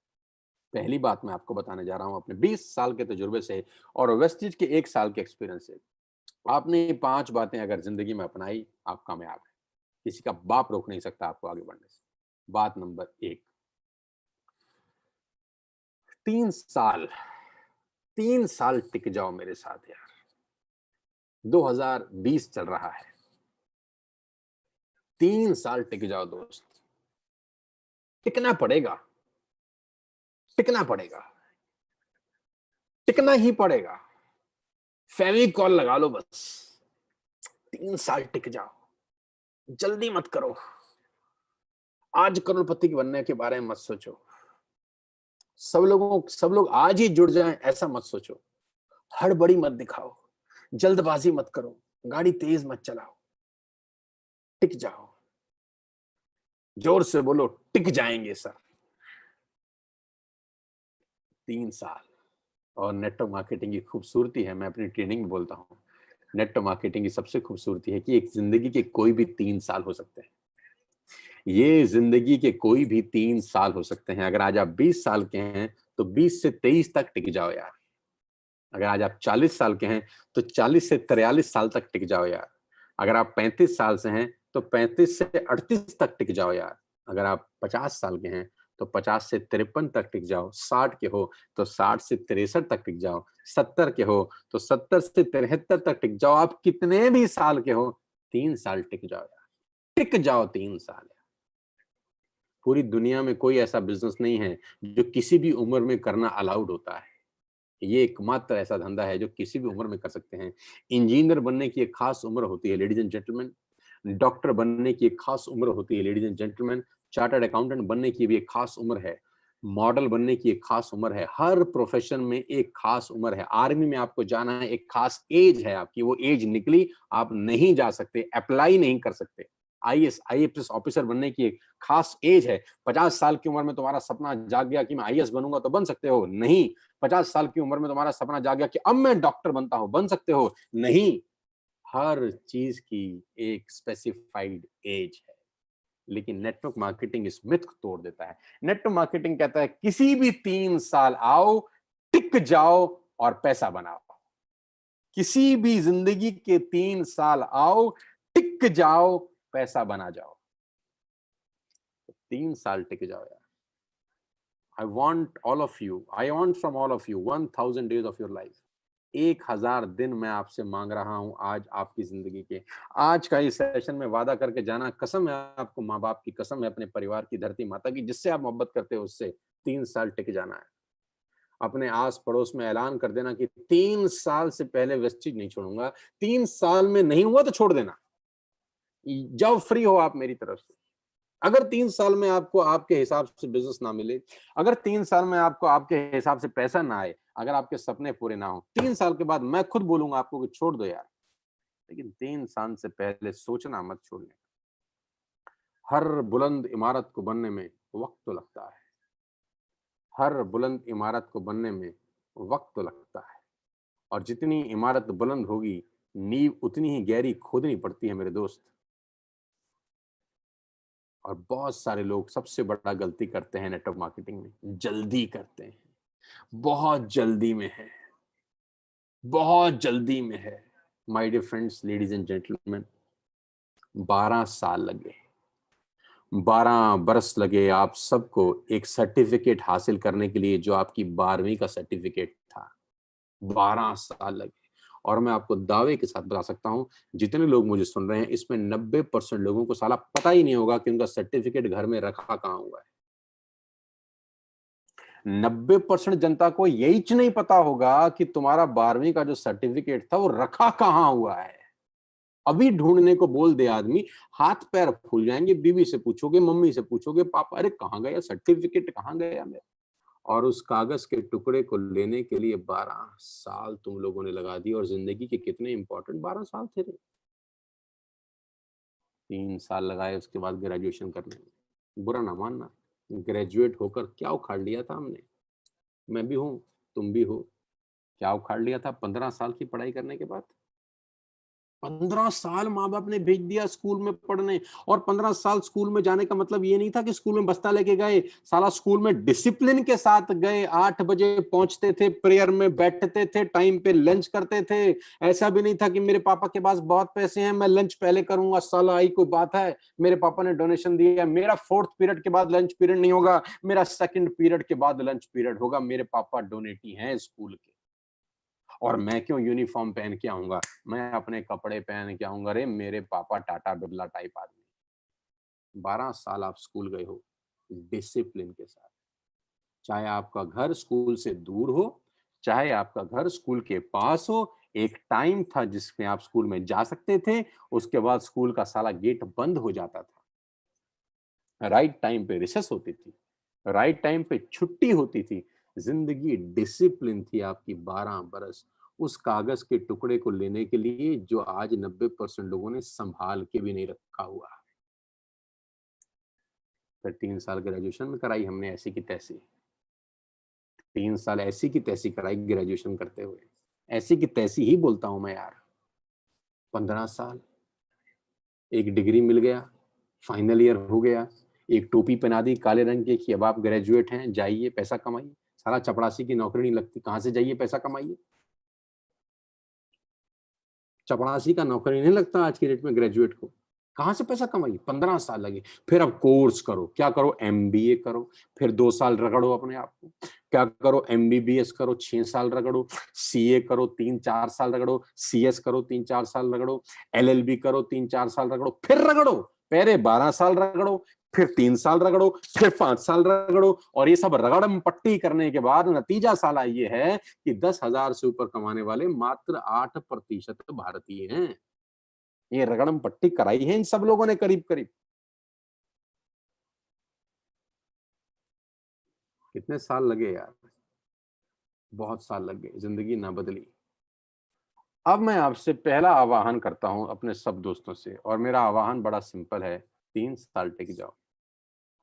पहली बात मैं आपको बताने जा रहा हूं अपने 20 साल के तजुर्बे से और वेस्टिज के 1 साल के एक्सपीरियंस से। आपने ये 5 बातें अगर जिंदगी में अपनाई, आप कामयाब हैं। किसी का बाप रोक नहीं सकता आपको आगे बढ़ने से। बात नंबर 1, 3 साल, 3 साल टिक जाओ मेरे साथ यार। 2020 चल रहा है, 3 साल टिक जाओ दोस्त। टिकना पड़ेगा, टिकना पड़ेगा, टिकना ही पड़ेगा। फेविकॉल लगा लो बस। 3 साल टिक जाओ, जल्दी मत करो। आज करोड़पति बनने के बारे में मत सोचो। सब लोग आज ही जुड़ जाएं ऐसा मत सोचो। हड़बड़ी मत दिखाओ, जल्दबाजी मत करो, गाड़ी तेज मत चलाओ। टिक जाओ। जोर से बोलो, टिक जाएंगे सर। 3 साल। और नेटवर्क मार्केटिंग की खूबसूरती है, मैं अपनी ट्रेनिंग में बोलता हूँ, नेटवर्क मार्केटिंग की सबसे खूबसूरती है कि एक जिंदगी के कोई भी 3 साल हो सकते हैं। ये जिंदगी के कोई भी 3 साल हो सकते हैं। अगर आज आप 20 साल के हैं तो 20 से 23 तक टिक जाओ यार। अगर आज आप 40 साल के हैं तो 40 से 43 साल तक टिक जाओ यार। अगर आप 35 साल से हैं तो 35 से 38 तक टिक जाओ यार। अगर आप 50 साल के हैं तो 50 से 53 तक टिक जाओ। 60 के हो तो 60 से 63 तक टिक जाओ। 70 के हो तो 70 से 73 तक टिक जाओ। आप कितने भी साल के हो, 3 साल टिक जाओ यार। टिक जाओ 3 साल। पूरी दुनिया में कोई ऐसा बिजनेस नहीं है जो किसी भी उम्र में करना अलाउड होता है। ये एकमात्र ऐसा धंधा है जो किसी भी उम्र में कर सकते हैं। इंजीनियर बनने की एक खास उम्र होती है लेडीज एंड जेंटलमैन। डॉक्टर बनने की एक खास उम्र होती है ladies and gentleman. Chartered accountant बनने की भी एक खास उम्र है। मॉडल बनने की एक खास उम्र है। हर प्रोफेशन में एक खास उम्र है। आर्मी में आपको जाना है, एक खास एज है आपकी, वो एज निकली, आप नहीं जा सकते, अप्लाई नहीं कर सकते। आईएएस आईएएस ऑफिसर बनने की एक खास एज है। 50 साल की उम्र में तुम्हारा सपना जाग गया कि मैं आईएएस बनूंगा, तो बन सकते हो? नहीं। 50 साल की उम्र में तुम्हारा सपना जाग गया कि अब मैं डॉक्टर बनता हूं, बन सकते हो? नहीं। हर चीज की एक स्पेसिफाइड एज है। लेकिन नेटवर्क मार्केटिंग इस मिथ को तोड़ देता है। नेटवर्क मार्केटिंग कहता है किसी भी 3 साल आओ, टिक जाओ और पैसा बनाओ। किसी भी जिंदगी के 3 साल आओ, टिक जाओ, पैसा बना जाओ। 3 साल टिक जाओ यार। I want all of you, I want from all of you 1000 days of your life. 1000 दिन मैं आपसे मांग रहा हूं आज आपकी जिंदगी के। आज का इस सेशन में वादा करके जाना, कसम है आपको, माँ बाप की कसम है, अपने परिवार की, धरती माता की, जिससे आप मोहब्बत करते हो उससे 3 साल टिक जाना है। अपने आस पड़ोस में ऐलान कर देना कि 3 साल से पहले वेस्टिज नहीं छोड़ूंगा। 3 साल में नहीं हुआ तो छोड़ देना, जब फ्री हो आप मेरी तरफ से। अगर 3 साल में आपको आपके हिसाब से बिजनेस ना मिले, अगर 3 साल में आपको आपके हिसाब से पैसा ना आए, अगर आपके सपने पूरे ना हो, 3 साल के बाद मैं खुद बोलूंगा आपको कि छोड़ दो यार। लेकिन 3 साल से पहले सोचना मत छोड़ने। हर बुलंद इमारत को बनने में वक्त तो लगता है। हर बुलंद इमारत को बनने में वक्त तो लगता है। और जितनी इमारत बुलंद होगी, नींव उतनी ही गहरी खोदनी पड़ती है मेरे दोस्त। और बहुत सारे लोग सबसे बड़ा गलती करते हैं नेटवर्क मार्केटिंग में, जल्दी करते हैं, बहुत जल्दी में है, बहुत जल्दी में है। My dear friends, ladies and gentleman, 12 साल लगे, 12 बरस लगे आप सबको एक सर्टिफिकेट हासिल करने के लिए, जो आपकी 12वीं का सर्टिफिकेट था। 12 साल लगे। और मैं आपको दावे के साथ बता सकता हूं, जितने लोग मुझे सुन रहे हैं, इसमें 90% लोगों को साला पता ही नहीं होगा कि उनका सर्टिफिकेट घर में रखा कहां हुआ है। 90% जनता को यही नहीं पता होगा कि तुम्हारा 12वीं का जो सर्टिफिकेट था वो रखा कहां हुआ है। अभी ढूंढने को बोल दे आदमी, हाथ पैर फूल जाएंगे। बीवी से पूछोगे, मम्मी से पूछोगे, पापा अरे कहां गया सर्टिफिकेट, कहां गया मेरा। और उस कागज के टुकड़े को लेने के लिए 12 साल तुम लोगों ने लगा दिए। और जिंदगी के कितने इंपॉर्टेंट 12 साल थे रे। 3 साल लगाए उसके बाद ग्रेजुएशन करने में। बुरा ना मानना, ग्रेजुएट होकर क्या उखाड़ लिया था हमने। मैं भी हूं, तुम भी हो। क्या उखाड़ लिया था 15 साल की पढ़ाई करने के बाद। 15 साल माँ बाप ने भेज दिया स्कूल में पढ़ने। और 15 साल स्कूल में जाने का मतलब ये नहीं था कि स्कूल में बस्ता लेके गए। साला स्कूल में डिसिप्लिन के साथ गए। 8 बजे पहुंचते थे, प्रेयर में बैठते थे, टाइम पे लंच करते थे। ऐसा भी नहीं था कि मेरे पापा के पास बहुत पैसे हैं, मैं लंच पहले करूंगा। साला आई कोई बात है, मेरे पापा ने डोनेशन दिया, मेरा 4th पीरियड के बाद लंच पीरियड नहीं होगा, मेरा 2nd पीरियड के बाद लंच पीरियड होगा। मेरे पापा डोनेटी हैं स्कूल के। और मैं क्यों यूनिफॉर्म पहन के आऊंगा, मैं अपने कपड़े पहन के आऊंगा। रे मेरे पापा टाटा बिरला टाइप आदमी। 12 साल आप स्कूल गए हो डिसिप्लिन के साथ। चाहे आपका घर स्कूल से दूर हो, चाहे आपका घर स्कूल के पास हो, एक टाइम था जिसमें आप स्कूल में जा सकते थे। उसके बाद स्कूल का साला गेट बंद हो जाता था। राइट टाइम पे रिसेस होती थी, राइट टाइम पे छुट्टी होती थी। जिंदगी डिसिप्लिन थी आपकी 12 बरस उस कागज के टुकड़े को लेने के लिए, जो आज 90% लोगों ने संभाल के भी नहीं रखा हुआ। फिर 3 साल ग्रेजुएशन में कराई हमने ऐसी की तैसी। 3 साल ऐसी की तैसी कराई ग्रेजुएशन करते हुए। ऐसी की तैसी ही बोलता हूं मैं यार। 15 साल, एक डिग्री मिल गया, फाइनल ईयर हो गया, एक टोपी पहना दी काले रंग की कि अब आप ग्रेजुएट हैं, जाइए पैसा कमाइए। साला चपड़ासी की नौकरी नहीं लगती, कहां से जाइए पैसा कमाइए। चपड़ासी का नौकरी नहीं लगता आज की डेट में ग्रेजुएट को। कहां से पैसा कमाइए, 15 साल लगे। फिर अब कोर्स करो, क्या करो, एमबीए करो, फिर 2 साल रगड़ो अपने आप को। क्या करो, एमबीबीएस करो, 6 साल रगड़ो, सीए करो, 3-4 साल रगड़ो, सीएस करो, 3-4 साल रगड़ो, एलएलबी करो, 3-4 साल रगड़ो, फिर रगड़ो। पहले 12 साल रगड़ो, फिर 3 साल रगड़ो, फिर 5 साल रगड़ो। और ये सब रगड़म पट्टी करने के बाद नतीजा साला ये है कि 10,000 से ऊपर कमाने वाले मात्र 8% भारतीय हैं। ये रगड़म पट्टी कराई है इन सब लोगों ने करीब करीब। कितने साल लगे यार, बहुत साल लग गए, जिंदगी ना बदली। अब मैं आपसे पहला आवाहन करता हूं अपने सब दोस्तों से, और मेरा आवाहन बड़ा सिंपल है। 3 साल टिक जाओ।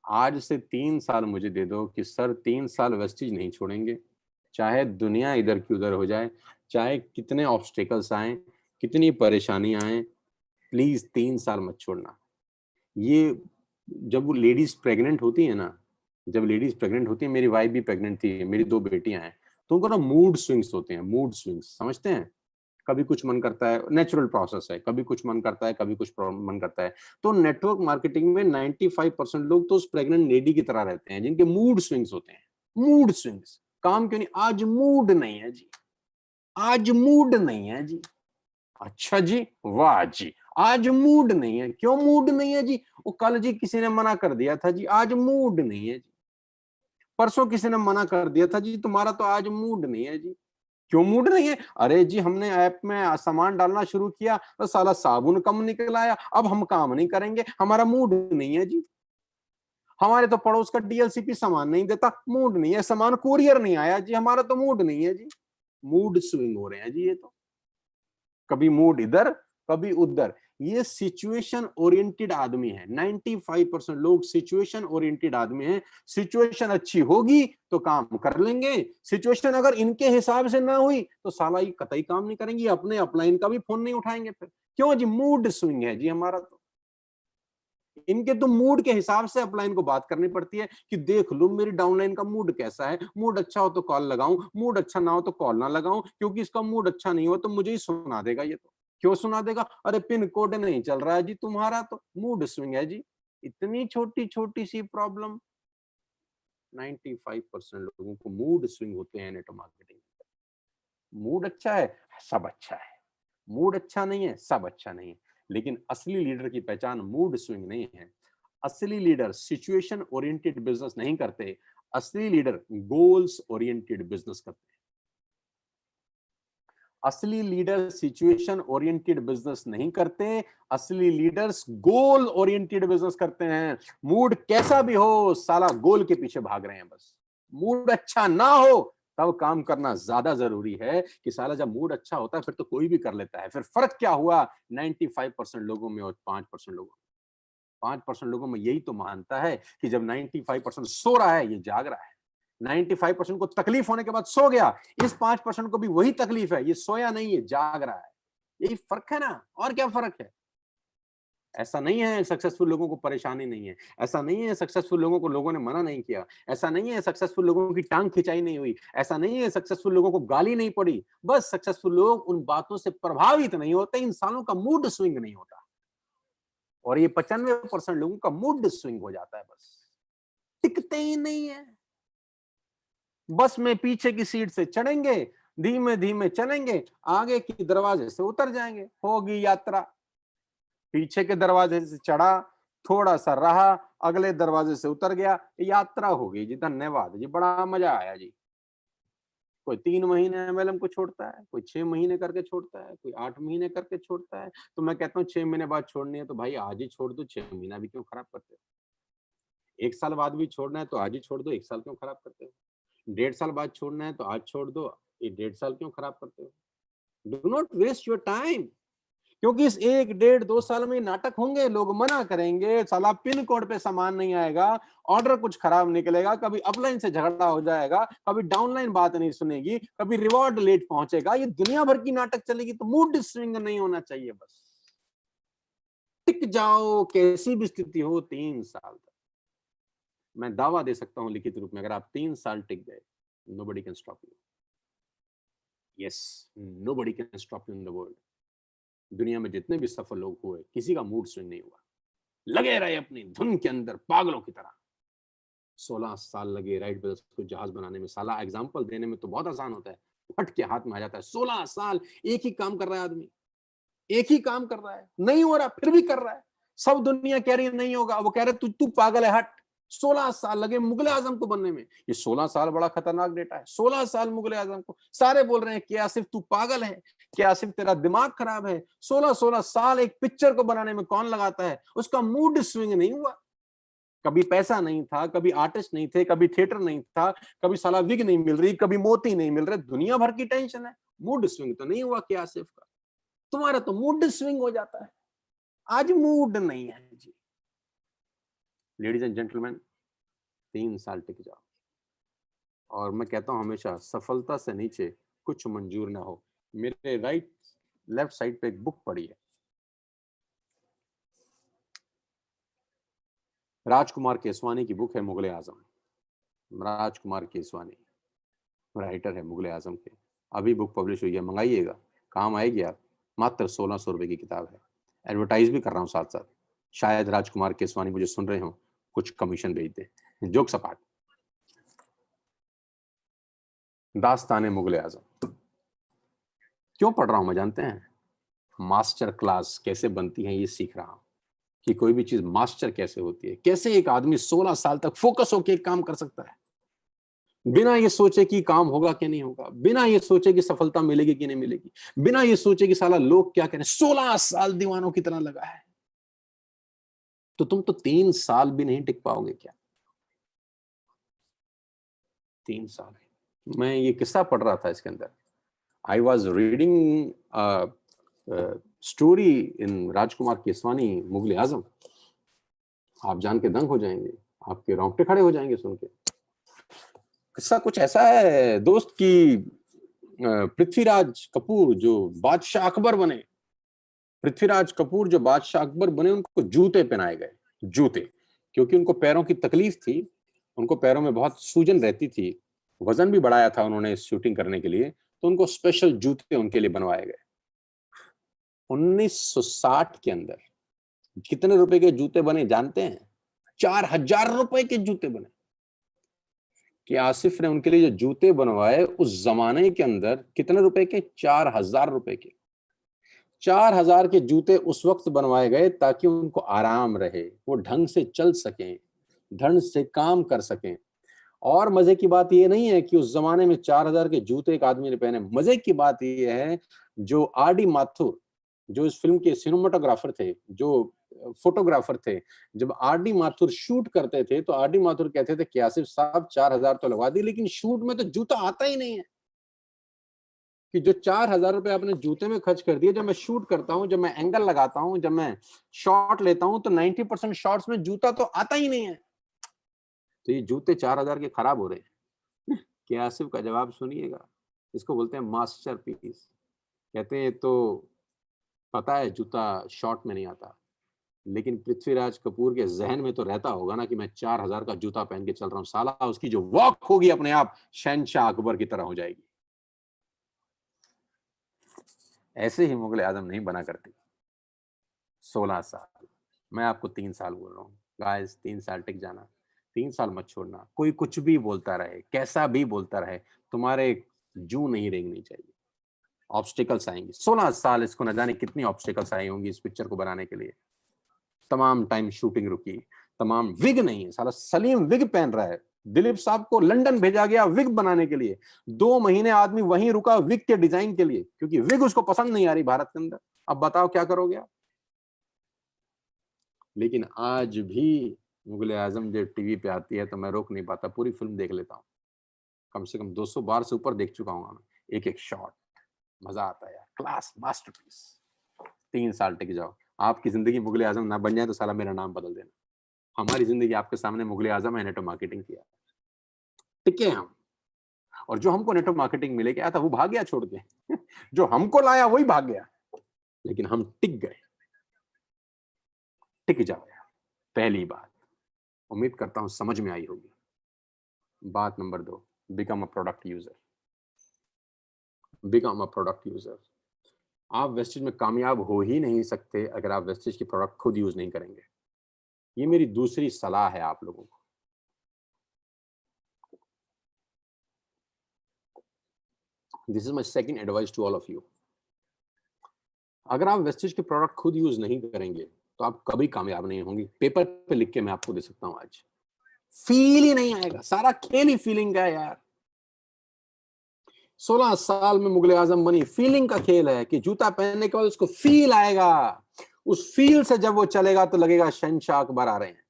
आज से 3 साल मुझे दे दो कि सर 3 साल वेस्टिज नहीं छोड़ेंगे। चाहे दुनिया इधर की उधर हो जाए, चाहे कितने ऑब्स्टेकल्स आए, कितनी परेशानी आए, प्लीज 3 साल मत छोड़ना। ये जब वो लेडीज प्रेग्नेंट होती है ना, जब लेडीज प्रेग्नेंट होती है, मेरी वाइफ भी प्रेग्नेंट थी, मेरी 2 बेटियां हैं, तो उनको ना मूड स्विंग्स होते हैं। मूड स्विंग्स समझते हैं। कभी कुछ मन करता है, नेचुरल प्रोसेस है, कभी कुछ मन करता है, कभी कुछ मन करता है। तो नेटवर्क मार्केटिंग में 95% लोग तो उस प्रेग्नेंट लेडी की तरह रहते हैं, जिनके मूड स्विंग्स होते हैं। मूड स्विंग्स, काम क्यों नहीं, आज मूड नहीं है जी, आज मूड नहीं है जी। अच्छा जी, वाह जी, आज मूड नहीं है। क्यों मूड नहीं है जी? वो कल जी किसी ने मना कर दिया था जी, आज मूड नहीं है जी। परसों किसी ने मना कर दिया था जी, तुम्हारा तो आज मूड नहीं है जी। क्यों मूड नहीं है? अरे जी हमने ऐप में सामान डालना शुरू किया तो साला साबुन कम निकल आया, अब हम काम नहीं करेंगे, हमारा मूड नहीं है जी। हमारे तो पड़ोस का डीएलसीपी सामान नहीं देता, मूड नहीं है। सामान कुरियर नहीं आया जी, हमारा तो मूड नहीं है जी। मूड स्विंग हो रहे हैं जी ये तो, कभी मूड इधर, कभी उधर। ये सिचुएशन ओरिएंटेड आदमी है। 95% लोग सिचुएशन ओरिएंटेड आदमी हैं। सिचुएशन अच्छी होगी तो काम कर लेंगे, सिचुएशन अगर इनके हिसाब से ना हुई तो साला ये कतई काम नहीं करेंगे, अपने अपलाइन का भी फोन नहीं उठाएंगे फिर। क्यों जी? मूड स्विंग है जी हमारा तो। इनके तो मूड के हिसाब से अपलाइन को बात करनी पड़ती है कि देख लो मेरी डाउनलाइन का मूड कैसा है, मूड अच्छा हो तो कॉल लगाऊं, मूड अच्छा ना हो तो कॉल ना लगाऊं, क्योंकि इसका मूड अच्छा नहीं हो तो मुझे ही सुना देगा। ये तो क्यों सुना देगा? अरे पिन कोड नहीं चल रहा है जी तुम्हारा, तो मूड स्विंग है जी। इतनी छोटी छोटी सी प्रॉब्लम। 95% लोगों को मूड स्विंग होते हैं नेटवर्क मार्केटिंग। मूड अच्छा है, सब अच्छा है। मूड अच्छा नहीं है, सब अच्छा नहीं है। लेकिन असली लीडर की पहचान मूड स्विंग नहीं है। असली लीडर सिचुएशन ओरिएंटेड बिजनेस नहीं करते। असली लीडर गोल्स ओरिएंटेड बिजनेस करते हैं। असली लीडर सिचुएशन ओरिएंटेड बिजनेस नहीं करते। असली लीडर्स गोल ओरिएंटेड बिजनेस करते हैं। मूड कैसा भी हो, साला गोल के पीछे भाग रहे हैं बस। मूड अच्छा ना हो तब काम करना ज्यादा जरूरी है कि साला जब मूड अच्छा होता है फिर तो कोई भी कर लेता है। फिर फर्क क्या हुआ 95% लोगों में और 5% लोगों में? 5% लोगों में यही तो मानता है कि जब 95% सो रहा है ये जाग रहा है। 95% को तकलीफ होने के बाद सो गया, इस 5% को भी वही तकलीफ है, ये सोया नहीं है, जाग रहा है। यही फर्क है ना, और क्या फर्क है? ऐसा नहीं है सक्सेसफुल लोगों को परेशानी नहीं है, ऐसा नहीं है सक्सेसफुल लोगों को लोगों ने मना नहीं किया, ऐसा नहीं है सक्सेसफुल लोगों की टांग खिंचाई नहीं हुई, ऐसा नहीं है सक्सेसफुल लोगों को गाली नहीं पड़ी। बस सक्सेसफुल लोग उन बातों से प्रभावित नहीं होते, इंसानों का मूड स्विंग नहीं होता। और ये 95% लोगों का मूड स्विंग हो जाता है, बस टिकते ही नहीं है। बस में पीछे की सीट से चढ़ेंगे, धीमे धीमे चलेंगे, आगे की दरवाजे से उतर जाएंगे, होगी यात्रा। पीछे के दरवाजे से चढ़ा, थोड़ा सा रहा, अगले दरवाजे से उतर गया, यात्रा होगी जी। धन्यवाद जी, बड़ा मजा आया जी। कोई 3 महीने एमएलएम को छोड़ता है, कोई 6 महीने करके छोड़ता है, कोई 8 महीने करके छोड़ता है। तो मैं कहता हूँ 6 महीने बाद छोड़नी है तो भाई आज ही छोड़ दो, 6 महीना भी क्यों खराब करते हो? 1 साल बाद भी छोड़ना है तो आज ही छोड़ दो, 1 साल क्यों खराब करते हो? 1.5 साल बाद छोड़ना है तो आज छोड़ दो, ये 1.5 साल क्यों खराब करते हो? Do not waste your time. क्योंकि इस 1, 1.5, 2 साल में नाटक होंगे, लोग मना करेंगे, साला पिन कोड पे सामान नहीं आएगा, ऑर्डर कुछ खराब निकलेगा, कभी अपलाइन से झगड़ा हो जाएगा, कभी डाउनलाइन बात नहीं सुनेगी, कभी रिवॉर्ड लेट पहुंचेगा, ये दुनिया भर की नाटक चलेगी। तो मूड स्विंग नहीं होना चाहिए, बस टिक जाओ कैसी भी स्थिति हो 3 साल तक। मैं दावा दे सकता हूं लिखित रूप में, अगर आप 3 साल टिक गए, nobody can stop you. Yes, nobody can stop you in the world. दुनिया में जितने भी सफल लोग हुए, किसी का मूड स्विंग नहीं हुआ, लगे रहे अपनी धुन के अंदर पागलों की तरह। 16 साल लगे राइट ब्रदर्स को जहाज बनाने में। साला एग्जाम्पल देने में तो बहुत आसान होता है, फट के हाथ में आ जाता है। 16 साल एक ही काम कर रहा है आदमी, एक ही काम कर रहा है, नहीं हो रहा फिर भी कर रहा है। सब दुनिया कह रही है नहीं होगा, वो कह रहे तू तू पागल है, हट। 16 साल लगे मुगले आजम को बनने में। ये 16 साल बड़ा खतरनाक डेटा है। 16 साल मुगले आजम को सारे बोल रहे हैं कि आसिफ तू पागल है, कि आसिफ तेरा दिमाग खराब है। 16 साल एक पिक्चर को बनाने में कौन लगाता है? उसका मूड स्विंग नहीं हुआ। कभी पैसा नहीं था, कभी आर्टिस्ट नहीं थे, कभी थिएटर नहीं था, कभी साला विग नहीं मिल रही, कभी मोती नहीं मिल रहे, दुनिया भर की टेंशन है। मूड स्विंग तो नहीं हुआ कि आसिफ का? तुम्हारा तो मूड स्विंग हो जाता है। आज मूड नहीं है जी। लेडीज एंड जेंटलमैन, 3 साल टिक जाओ। और मैं कहता हूं हमेशा, सफलता से नीचे कुछ मंजूर ना हो। मेरे लेफ्ट साइड पे एक बुक पड़ी है, राजकुमार केसवानी की बुक है, मुगले आजम। राजकुमार केसवानी राइटर है मुगले आजम के। अभी बुक पब्लिश हुई है, मंगाइएगा, काम आएगी आप। मात्र 1600 रुपए की किताब है। एडवर्टाइज भी कर रहा हूँ साथ साथ, शायद राजकुमार केसवानी मुझे सुन रहे हो, कुछ कमीशन भेज दे। जोक सपाट। दास्ताने मुगले आजम क्यों पढ़ रहा हूं मैं जानते हैं? मास्टर क्लास कैसे बनती है ये सीख रहा हूं, कि कोई भी चीज मास्टर कैसे होती है, कैसे एक आदमी 16 साल तक फोकस होकर एक काम कर सकता है, बिना ये सोचे कि काम होगा कि नहीं होगा, बिना ये सोचे कि सफलता मिलेगी कि नहीं मिलेगी, बिना ये सोचे कि साला लोग क्या करें। 16 साल दीवानों की तरह लगा है। तो तुम तो 3 साल भी नहीं टिक पाओगे क्या? 3 साल। मैं ये किस्सा पढ़ रहा था, इसके अंदर I was reading story in Rajkumar Keswani Mughal-e-Azam. आप जान के दंग हो जाएंगे, आपके रोंगटे खड़े हो जाएंगे सुन के। किस्सा कुछ ऐसा है दोस्त की, पृथ्वीराज कपूर जो बादशाह अकबर बने, पृथ्वीराज कपूर जो बादशाह अकबर बने, उनको जूते पहनाए गए। जूते, क्योंकि उनको पैरों की तकलीफ थी, उनको पैरों में बहुत सूजन रहती थी, वजन भी बढ़ाया था उन्होंने शूटिंग करने के लिए, तो उनको स्पेशल जूते उनके लिए बनवाए गए। 1960 के अंदर कितने रुपए के जूते बने जानते हैं? 4000 रुपए के जूते बने। कि आसिफ ने उनके लिए जो जूते बनवाए उस जमाने के अंदर कितने रुपए के? 4000 रुपए के। 4000 के जूते उस वक्त बनवाए गए ताकि उनको आराम रहे, वो ढंग से चल सकें, ढंग से काम कर सकें। और मजे की बात ये नहीं है कि उस जमाने में 4000 के जूते एक आदमी ने पहने। मजे की बात ये है, जो आर डी माथुर, जो इस फिल्म के सिनेमाटोग्राफर थे, जो फोटोग्राफर थे, जब आर डी माथुर शूट करते थे तो आर डी माथुर कहते थे कि आसिफ साहब 4000 तो लगवा दी, लेकिन शूट में तो जूता आता ही नहीं है। कि जो 4000 रुपए आपने जूते में खर्च कर दिए, जब मैं शूट करता हूं, जब मैं एंगल लगाता हूं, जब मैं शॉट लेता हूं, तो 90% शॉट्स में जूता तो आता ही नहीं है। तो ये जूते 4000 के खराब हो रहे हैं। कि आसिफ का जवाब सुनिएगा, इसको बोलते हैं मास्टरपीस। कहते हैं तो पता है जूता शॉट में नहीं आता, लेकिन पृथ्वीराज कपूर के जहन में तो रहता होगा ना कि मैं 4000 का जूता पहन के चल रहा हूं, साला उसकी जो वॉक होगी अपने आप शहनशाह अकबर की तरह हो जाएगी। ऐसे ही मुगल आजम नहीं बना करती। 16 साल, मैं आपको 3 साल बोल रहा हूँ गाइस, 3 साल टिक जाना, 3 साल मत छोड़ना। कोई कुछ भी बोलता रहे, कैसा भी बोलता रहे, तुम्हारे जू नहीं रेंगनी चाहिए। ऑब्स्टिकल्स आएंगे, 16 साल इसको न जाने कितनी ऑब्स्टिकल्स आई होंगी इस पिक्चर को बनाने के लिए। तमाम टाइम शूटिंग रुकी, तमाम विग नहीं है, साला सलीम विग पहन रहा है। दिलीप साहब को लंदन भेजा गया विग बनाने के लिए, 2 महीने आदमी वहीं रुका विग के डिजाइन के लिए, क्योंकि विग उसको पसंद नहीं आ रही भारत के अंदर। अब बताओ क्या करोगे आप? लेकिन आज भी मुगले आजम जब टीवी पे आती है तो मैं रोक नहीं पाता, पूरी फिल्म देख लेता हूँ। कम से कम 200 बार से ऊपर देख चुका हूँ मैं, एक एक शॉट। मजा आता है यार, क्लास मास्टरपीस। 3 साल टिक जाओ। आपकी जिंदगी मुगले आजम ना बन जाए तो साला मेरा नाम बदल देना। हमारी जिंदगी आपके सामने मुगले आजम है, नेटवर्क मार्केटिंग किया, टिके हम। और जो हमको नेटवर्क मार्केटिंग मिले क्या था, वो भाग गया छोड़ के। जो हमको लाया वही भाग गया, लेकिन हम टिक गए। टिक जाओ यार, पहली बात। उम्मीद करता हूं समझ में आई होगी। बात number 2, become a product user. Become a product user. आप वेस्टेज में कामयाब हो ही नहीं सकते अगर आप वेस्टेज की प्रोडक्ट खुद यूज नहीं करेंगे। ये मेरी दूसरी सलाह है आप लोगों को। This is my second advice to all of you. अगर आप वेस्टेज के प्रोडक्ट खुद यूज नहीं करेंगे तो आप कभी कामयाब नहीं होंगे। पेपर पे लिख के मैं आपको दे सकता हूं आज। फील ही नहीं आएगा, सारा खेल ही फीलिंग का है यार। 16 साल में मुगले आजम बनी, फीलिंग का खेल है कि जूता पहनने के बाद उसको फील आएगा। उस फील से जब वो चलेगा तो लगेगा शहनशाह अकबर आ रहे हैं।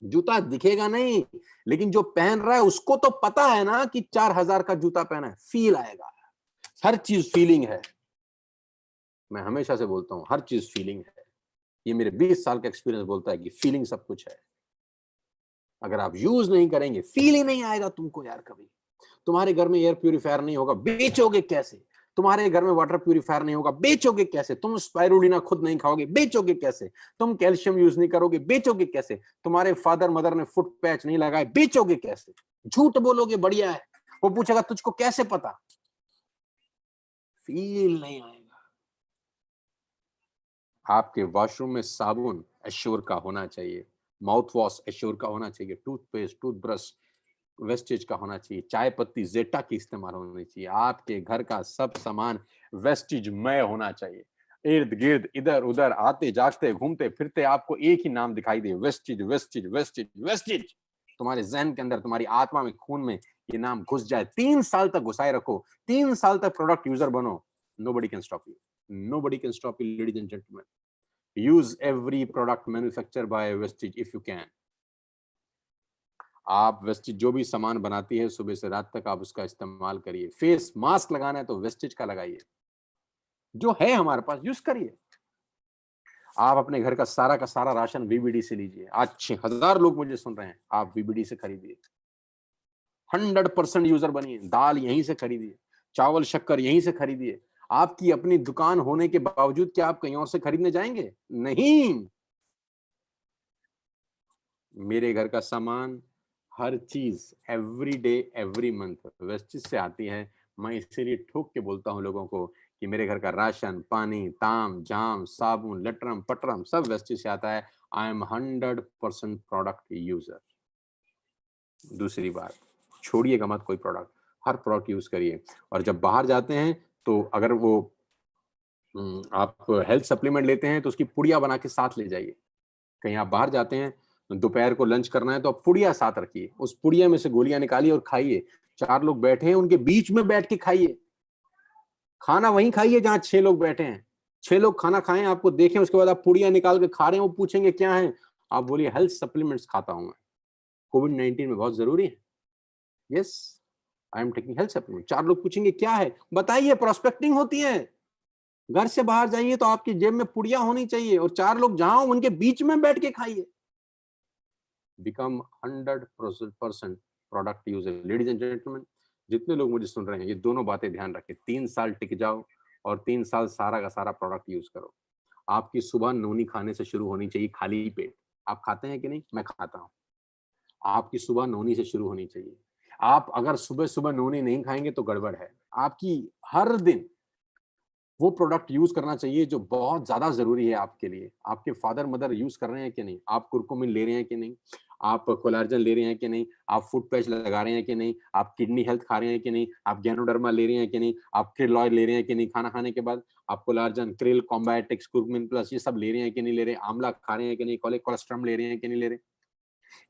जूता दिखेगा नहीं, लेकिन जो पहन रहा है उसको तो पता है ना कि 4000 का जूता पहना है, फील आएगा। हर चीज फीलिंग है। मैं हमेशा से बोलता हूं हर चीज फीलिंग है। ये मेरे 20 साल का एक्सपीरियंस बोलता है कि फीलिंग सब कुछ है। अगर आप यूज नहीं करेंगे, फील ही नहीं आएगा तुमको यार कभी। तुम्हारे घर में एयर प्यूरिफायर नहीं होगा, बेचोगे कैसे? तुम्हारे घर में वाटर प्यूरिफायर नहीं होगा, बेचोगे कैसे? तुम स्पाइरुलिना खुद नहीं खाओगे, बेचोगे कैसे? तुम कैल्शियम यूज नहीं करोगे, बेचोगे कैसे? तुम्हारे फादर मदर ने फुट पैच नहीं लगाए, बेचोगे कैसे? झूठ बोलोगे बढ़िया है, वो पूछेगा तुझको कैसे पता? फील नहीं आएगा। आपके वॉशरूम में साबुन एश्योर का होना चाहिए, माउथ वॉश एश्योर का होना चाहिए, टूथपेस्ट टूथब्रश वेस्टेज का होना चाहिए, चाय पत्ती जेटा की इस्तेमाल होनी चाहिए। आपके घर का सब सामान वेस्टेज मय होना चाहिए। इर्द गिर्द इधर उधर आते जागते घूमते फिरते आपको एक ही नाम दिखाई दे, वेस्टेज वेस्टेज वेस्टेज वेस्टेज। तुम्हारे जहन के अंदर, तुम्हारी आत्मा में, खून में ये नाम घुस जाए। 3 साल तक घुसाए रखो, 3 साल तक प्रोडक्ट यूजर बनो। Nobody can stop you, nobody can stop you ladies and gentleman. Use every product manufacture by Vestige if you can. आप वेस्टेज जो भी सामान बनाती है सुबह से रात तक आप उसका इस्तेमाल करिए। फेस मास्क लगाना है तो वेस्टेज का लगाइए, जो है हमारे पास यूज करिए। आप अपने घर का सारा राशन वीबीडी से लीजिए। आज 6000 लोग मुझे सुन रहे हैं, आप वीबीडी से खरीदिए। 100% यूजर बनिए। दाल यहीं से खरीदिए, चावल शक्कर यहीं से खरीदिए। आपकी अपनी दुकान होने के बावजूद क्या आप कहीं और से खरीदने जाएंगे? नहीं। मेरे घर का सामान, हर चीज every day every month wastage से आती है। मैं इसीलिए ठोक के बोलता हूँ लोगों को कि मेरे घर का राशन, पानी, ताम झाम, साबुन, लटरम पटरम सब वेस्टेज से आता है। I am 100% product user. दूसरी बात, छोड़िएगा मत कोई प्रोडक्ट, हर प्रोडक्ट यूज करिए। और जब बाहर जाते हैं तो अगर वो आप हेल्थ सप्लीमेंट लेते हैं तो उसकी पुड़िया बना के साथ ले जाइए। कहीं आप बाहर जाते हैं, दोपहर को लंच करना है तो आप पुड़िया साथ रखिए, उस पुड़िया में से गोलियां निकालिए और खाइए। 4 लोग बैठे हैं, उनके बीच में बैठ के खाइए। खाना वहीं खाइए जहां 6 लोग बैठे हैं। 6 लोग खाना खाएं, आपको देखें, उसके बाद आप पुड़िया निकाल के खा रहे हैं, वो पूछेंगे क्या है, आप बोलिए हेल्थ सप्लीमेंट्स खाता हूं मैं, कोविड-19 में बहुत जरूरी है। Yes, I am taking health supplement. 4 लोग पूछेंगे क्या है, बताइए, प्रोस्पेक्टिंग होती है। घर से बाहर जाइए तो आपकी जेब में पुड़िया होनी चाहिए, और 4 लोग जहां हो उनके बीच में बैठ के खाइए। Become 100% product user. Ladies and gentleman, जितने लोग मुझे सुन रहे हैं, ये दोनों बातें ध्यान रखें। 3 साल टिक जाओ और 3 साल सारा का सारा प्रोडक्ट यूज करो। आपकी सुबह नोनी खाने से शुरू होनी चाहिए, खाली पेट। आप खाते हैं कि नहीं? मैं खाता हूं। आपकी सुबह नोनी से शुरू होनी चाहिए। आप अगर सुबह सुबह नोनी नहीं खाएंगे तो गड़बड़ है। आपकी हर दिन वो प्रोडक्ट यूज करना चाहिए जो बहुत ज्यादा जरूरी है आपके लिए। आपके फादर मदर यूज कर रहे हैं कि नहीं? आप कुरकुमिन ले रहे हैं कि नहीं? आप कोलार्जन ले रहे हैं कि नहीं? आप फुट पैच लगा रहे हैं कि नहीं? आप किडनी हेल्थ खा रहे हैं कि नहीं? आप गैनोडर्मा ले रहे हैं कि नहीं? आप क्रिल ऑयल ले रहे हैं कि नहीं? खाना खाने के बाद आप कोलार्जन, क्रिल, कॉम्बायोटिक्स, कुरकुमिन प्लस ये सब ले रहे हैं कि नहीं ले रहे? आंवला खा रहे हैं कि नहीं? कोलेस्ट्रॉम ले रहे हैं कि नहीं ले रहे?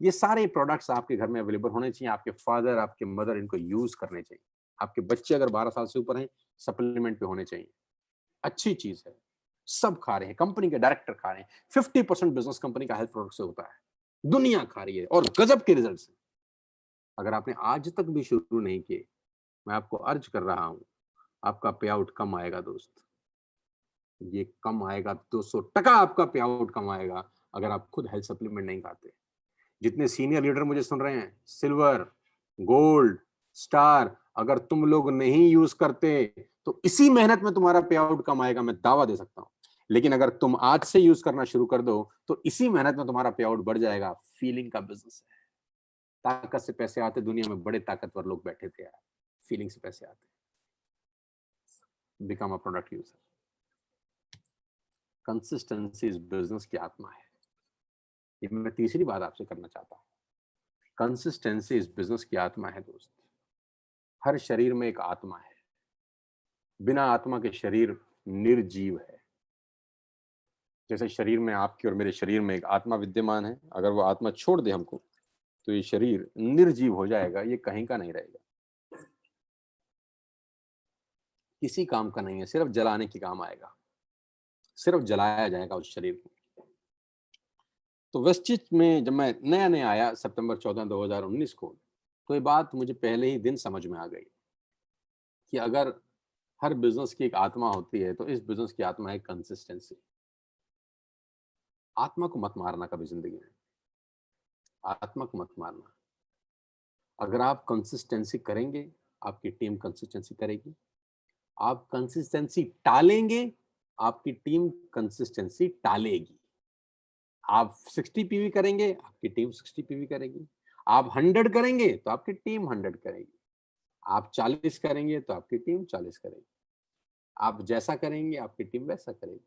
ये सारे प्रोडक्ट्स आपके घर में अवेलेबल होने चाहिए। आपके फादर, आपके मदर इनको यूज करने चाहिए। आपके बच्चे अगर 12 साल से ऊपर हैं, सप्लीमेंट पे होने चाहिए। अच्छी चीज है, सब खा रहे हैं, कंपनी के डायरेक्टर खा रहे हैं। 50% बिजनेस कंपनी का हेल्थ प्रोडक्ट से होता है, दुनिया खा रही है और गजब के रिजल्ट है। अगर आपने आज तक भी शुरू नहीं किए, मैं आपको अर्ज कर रहा हूं, आपका पे आउट कम आएगा दोस्त। ये कम आएगा, 200% आपका पे आउट कम आएगा अगर आप खुद हेल्थ सप्लीमेंट नहीं खाते। जितने सीनियर लीडर मुझे सुन रहे हैं, सिल्वर, गोल्ड, स्टार, अगर तुम लोग नहीं यूज करते तो इसी मेहनत में तुम्हारा पे आउट कम आएगा, मैं दावा दे सकता हूं। लेकिन अगर तुम आज से यूज करना शुरू कर दो तो इसी मेहनत में तुम्हारा पे आउट बढ़ जाएगा। फीलिंग का बिजनेस है। ताकत से पैसे आते, दुनिया में बड़े ताकतवर लोग बैठे थे यार, फीलिंग से पैसे आते। Become a product user. Consistency इस बिजनेस की आत्मा है। ये मैं तीसरी बात आपसे करना चाहता हूं। कंसिस्टेंसी इस बिजनेस की आत्मा है दोस्त। हर शरीर में एक आत्मा है। बिना आत्मा के शरीर निर्जीव है। जैसे शरीर में, आपके और मेरे शरीर में एक आत्मा विद्यमान है, अगर वो आत्मा छोड़ दे हमको तो ये शरीर निर्जीव हो जाएगा, ये कहीं का नहीं रहेगा, किसी काम का नहीं है, सिर्फ जलाने के काम आएगा, सिर्फ जलाया जाएगा उस शरीर को। तो वेस्टिज में जब मैं नया नया आया सितंबर 14 2019 को, तो ये बात मुझे पहले ही दिन समझ में आ गई कि अगर हर बिजनेस की एक आत्मा होती है तो इस बिजनेस की आत्मा है कंसिस्टेंसी। आत्मा को मत मारना कभी जिंदगी में, आत्मा को मत मारना। अगर आप कंसिस्टेंसी करेंगे, आपकी टीम कंसिस्टेंसी करेगी। आप कंसिस्टेंसी टालेंगे, आपकी टीम कंसिस्टेंसी टालेगी। आप 60 पीवी करेंगे, आपकी टीम 60 पीवी करेगी। आप 100 करेंगे तो आपकी टीम 100 करेगी। आप 40 करेंगे तो आपकी टीम 40 करेगी। आप जैसा करेंगे आपकी टीम वैसा करेगी।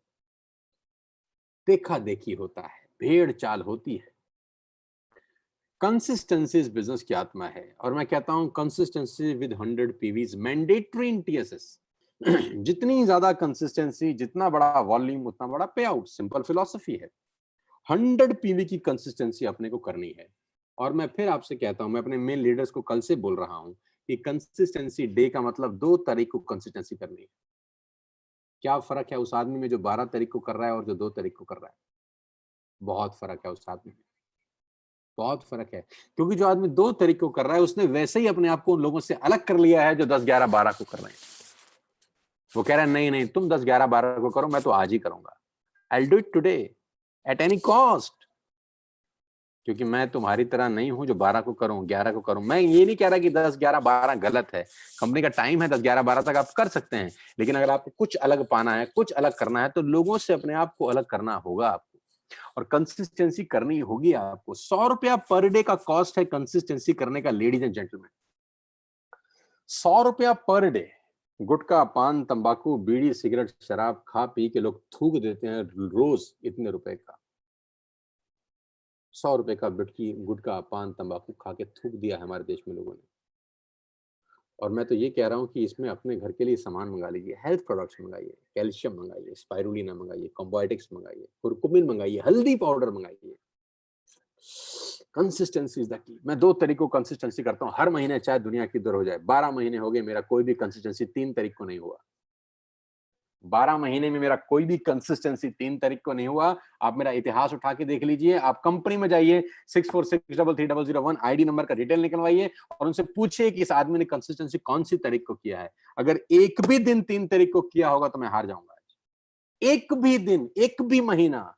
देखा देखी होता है, भेड़ चाल होती है। कंसिस्टेंसी इस बिजनेस की आत्मा है, और मैं कहता हूं consistency with 100 PVs mandatory in TSS. जितनी ज्यादा कंसिस्टेंसी, जितना बड़ा वॉल्यूम, उतना बड़ा पे आउट। सिंपल फिलॉसफी है। 100 पीवी की कंसिस्टेंसी अपने को करनी है। और मैं फिर आपसे कहता हूं, मैं अपने मेन लीडर्स को कल से बोल रहा हूं कि कंसिस्टेंसी डे का मतलब 2 तारीख को कंसिस्टेंसी करनी है। क्या फर्क है उस आदमी में जो 12 तारीख को कर रहा है और जो 2 तारीख को कर रहा है? बहुत फर्क है उस आदमी में, बहुत फर्क है। क्योंकि जो आदमी 2 तारीख को कर रहा है, उसने वैसे ही अपने आप को उन लोगों से अलग कर लिया है जो 10, 11, 12 को कर रहे हैं। वो कह रहा है नहीं नहीं, तुम 10, 11, 12 को करो, मैं तो आज ही करूंगा। I'll do it today at any cost। क्योंकि मैं तुम्हारी तरह नहीं हूं जो 12 को करूं, 11 को करूं। मैं ये नहीं कह रहा कि 10, 11, 12 गलत है। कंपनी का टाइम है, 10, 11, 12 तक आप कर सकते हैं। लेकिन अगर आपको कुछ अलग पाना है, कुछ अलग करना है, तो लोगों से अपने आप को अलग करना होगा आपको। और कंसिस्टेंसी करनी होगी आपको। 100 रुपया पर डे का कॉस्ट है कंसिस्टेंसी करने का, लेडीज एंड जेंटलमैन। 100 रुपया पर डे। गुटखा, पान, तंबाकू, बीड़ी, सिगरेट, शराब खा पी के लोग थूक देते हैं रोज इतने रुपए का। 100 रुपए का गुटखा, पान, तंबाकू खा के थूक दिया है हमारे देश में लोगों ने। और मैं तो ये कह रहा हूँ कि इसमें अपने घर के लिए सामान मंगा लीजिए, हेल्थ प्रोडक्ट्स मंगाइए, कैल्शियम मंगाइए, स्पाइरुलिना मंगाइए, कॉम्बायोटिक्स मंगाइए, कुरकुमिन मंगाइए, हल्दी पाउडर मंगाइए। Consistency is the key. मैं 2 तरीकों कंसिस्टेंसी करता हूँ हर महीने, चाहे दुनिया की दर हो जाए। 12 महीने हो गए मेरा कोई भी कंसिस्टेंसी 3 तारीख को नहीं हुआ। 12 महीने में मेरा कोई भी कंसिस्टेंसी 3 तारीख को नहीं हुआ। आप मेरा इतिहास उठा के देख लीजिए। आप कंपनी में जाइए, 64633001 आईडी नंबर का डिटेल निकलवाइए और उनसे पूछिए कि इस आदमी ने कंसिस्टेंसी कौन सी तारीख को किया है। अगर एक भी दिन 3 तारीख को किया होगा तो मैं हार जाऊंगा। एक भी दिन, एक भी महीना।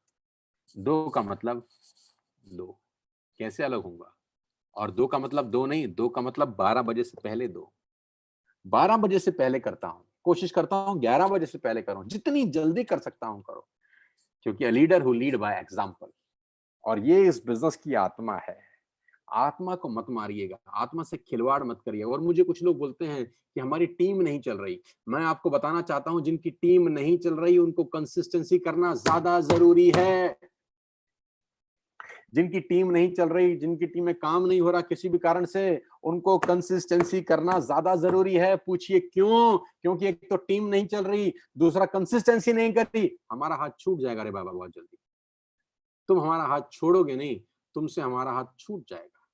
2 का मतलब 2 कैसे अलग होगा? और 2 का मतलब 2 नहीं, 2 का मतलब 12 बजे से पहले 2। 12 बजे से पहले करता हूं, कोशिश करता हूं 11 बजे से पहले करूं, जितनी जल्दी कर सकता हूं करो, क्योंकि a leader who lead by example. और ये इस बिजनेस की आत्मा है। आत्मा को मत मारिएगा, आत्मा से खिलवाड़ मत करिए। और मुझे कुछ लोग बोलते हैं कि हमारी टीम नहीं चल रही। मैं आपको बताना चाहता हूं, जिनकी टीम नहीं चल रही उनको कंसिस्टेंसी करना ज्यादा जरूरी है। जिनकी टीम नहीं चल रही, जिनकी टीम में काम नहीं हो रहा किसी भी कारण से, उनको कंसिस्टेंसी करना ज्यादा जरूरी है। पूछिए क्यों? क्योंकि एक तो टीम नहीं चल रही, दूसरा कंसिस्टेंसी नहीं कर रही। हमारा हाथ छूट जाएगा रे बाबा बहुत जल्दी। तुम हमारा हाथ छोड़ोगे नहीं, तुमसे हमारा हाथ छूट जाएगा।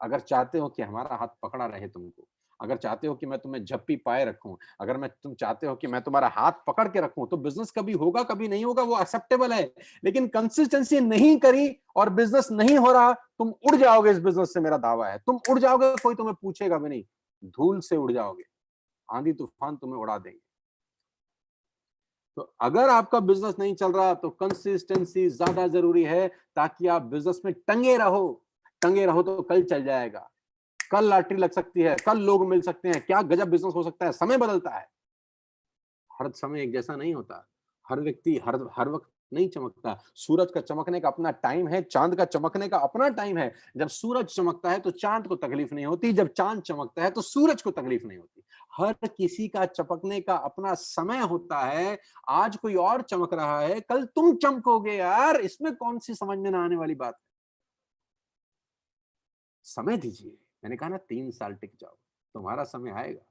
अगर चाहते हो कि हमारा हाथ पकड़ा रहे तुमको, अगर चाहते हो कि मैं तुम्हें झप्पी पाए रखूं, अगर तुम चाहते हो कि मैं तुम्हारा हाथ पकड़ के रखूं, तो बिजनेस कभी होगा कभी नहीं होगा वो एक्सेप्टेबल है। लेकिन कंसिस्टेंसी नहीं करी और बिजनेस नहीं हो रहा, तुम उड़ जाओगे इस बिजनेस से, मेरा दावा है। तुम उड़ जाओगे, कोई तुम्हें पूछेगा भी नहीं, धूल से उड़ जाओगे, आंधी तूफान तुम्हें उड़ा देंगे। तो अगर आपका बिजनेस नहीं चल रहा तो कंसिस्टेंसी ज्यादा जरूरी है, ताकि आप बिजनेस में टंगे रहो। टंगे रहो तो कल चल जाएगा, कल लॉटरी लग सकती है, कल लोग मिल सकते हैं, क्या गजब बिजनेस हो सकता है। समय बदलता है, हर समय एक जैसा नहीं होता। हर व्यक्ति हर हर वक्त नहीं चमकता। सूरज का चमकने का अपना टाइम है, चांद का चमकने का अपना टाइम है। जब सूरज चमकता है तो चांद को तकलीफ नहीं होती, जब चांद चमकता है तो सूरज को तकलीफ नहीं होती। हर किसी का चमकने का अपना समय होता है। आज कोई और चमक रहा है, कल तुम चमकोगे यार, इसमें कौन सी समझ में ना आने वाली बात। समय दीजिए। मैंने कहा ना 3 साल टिक जाओ, तुम्हारा समय आएगा।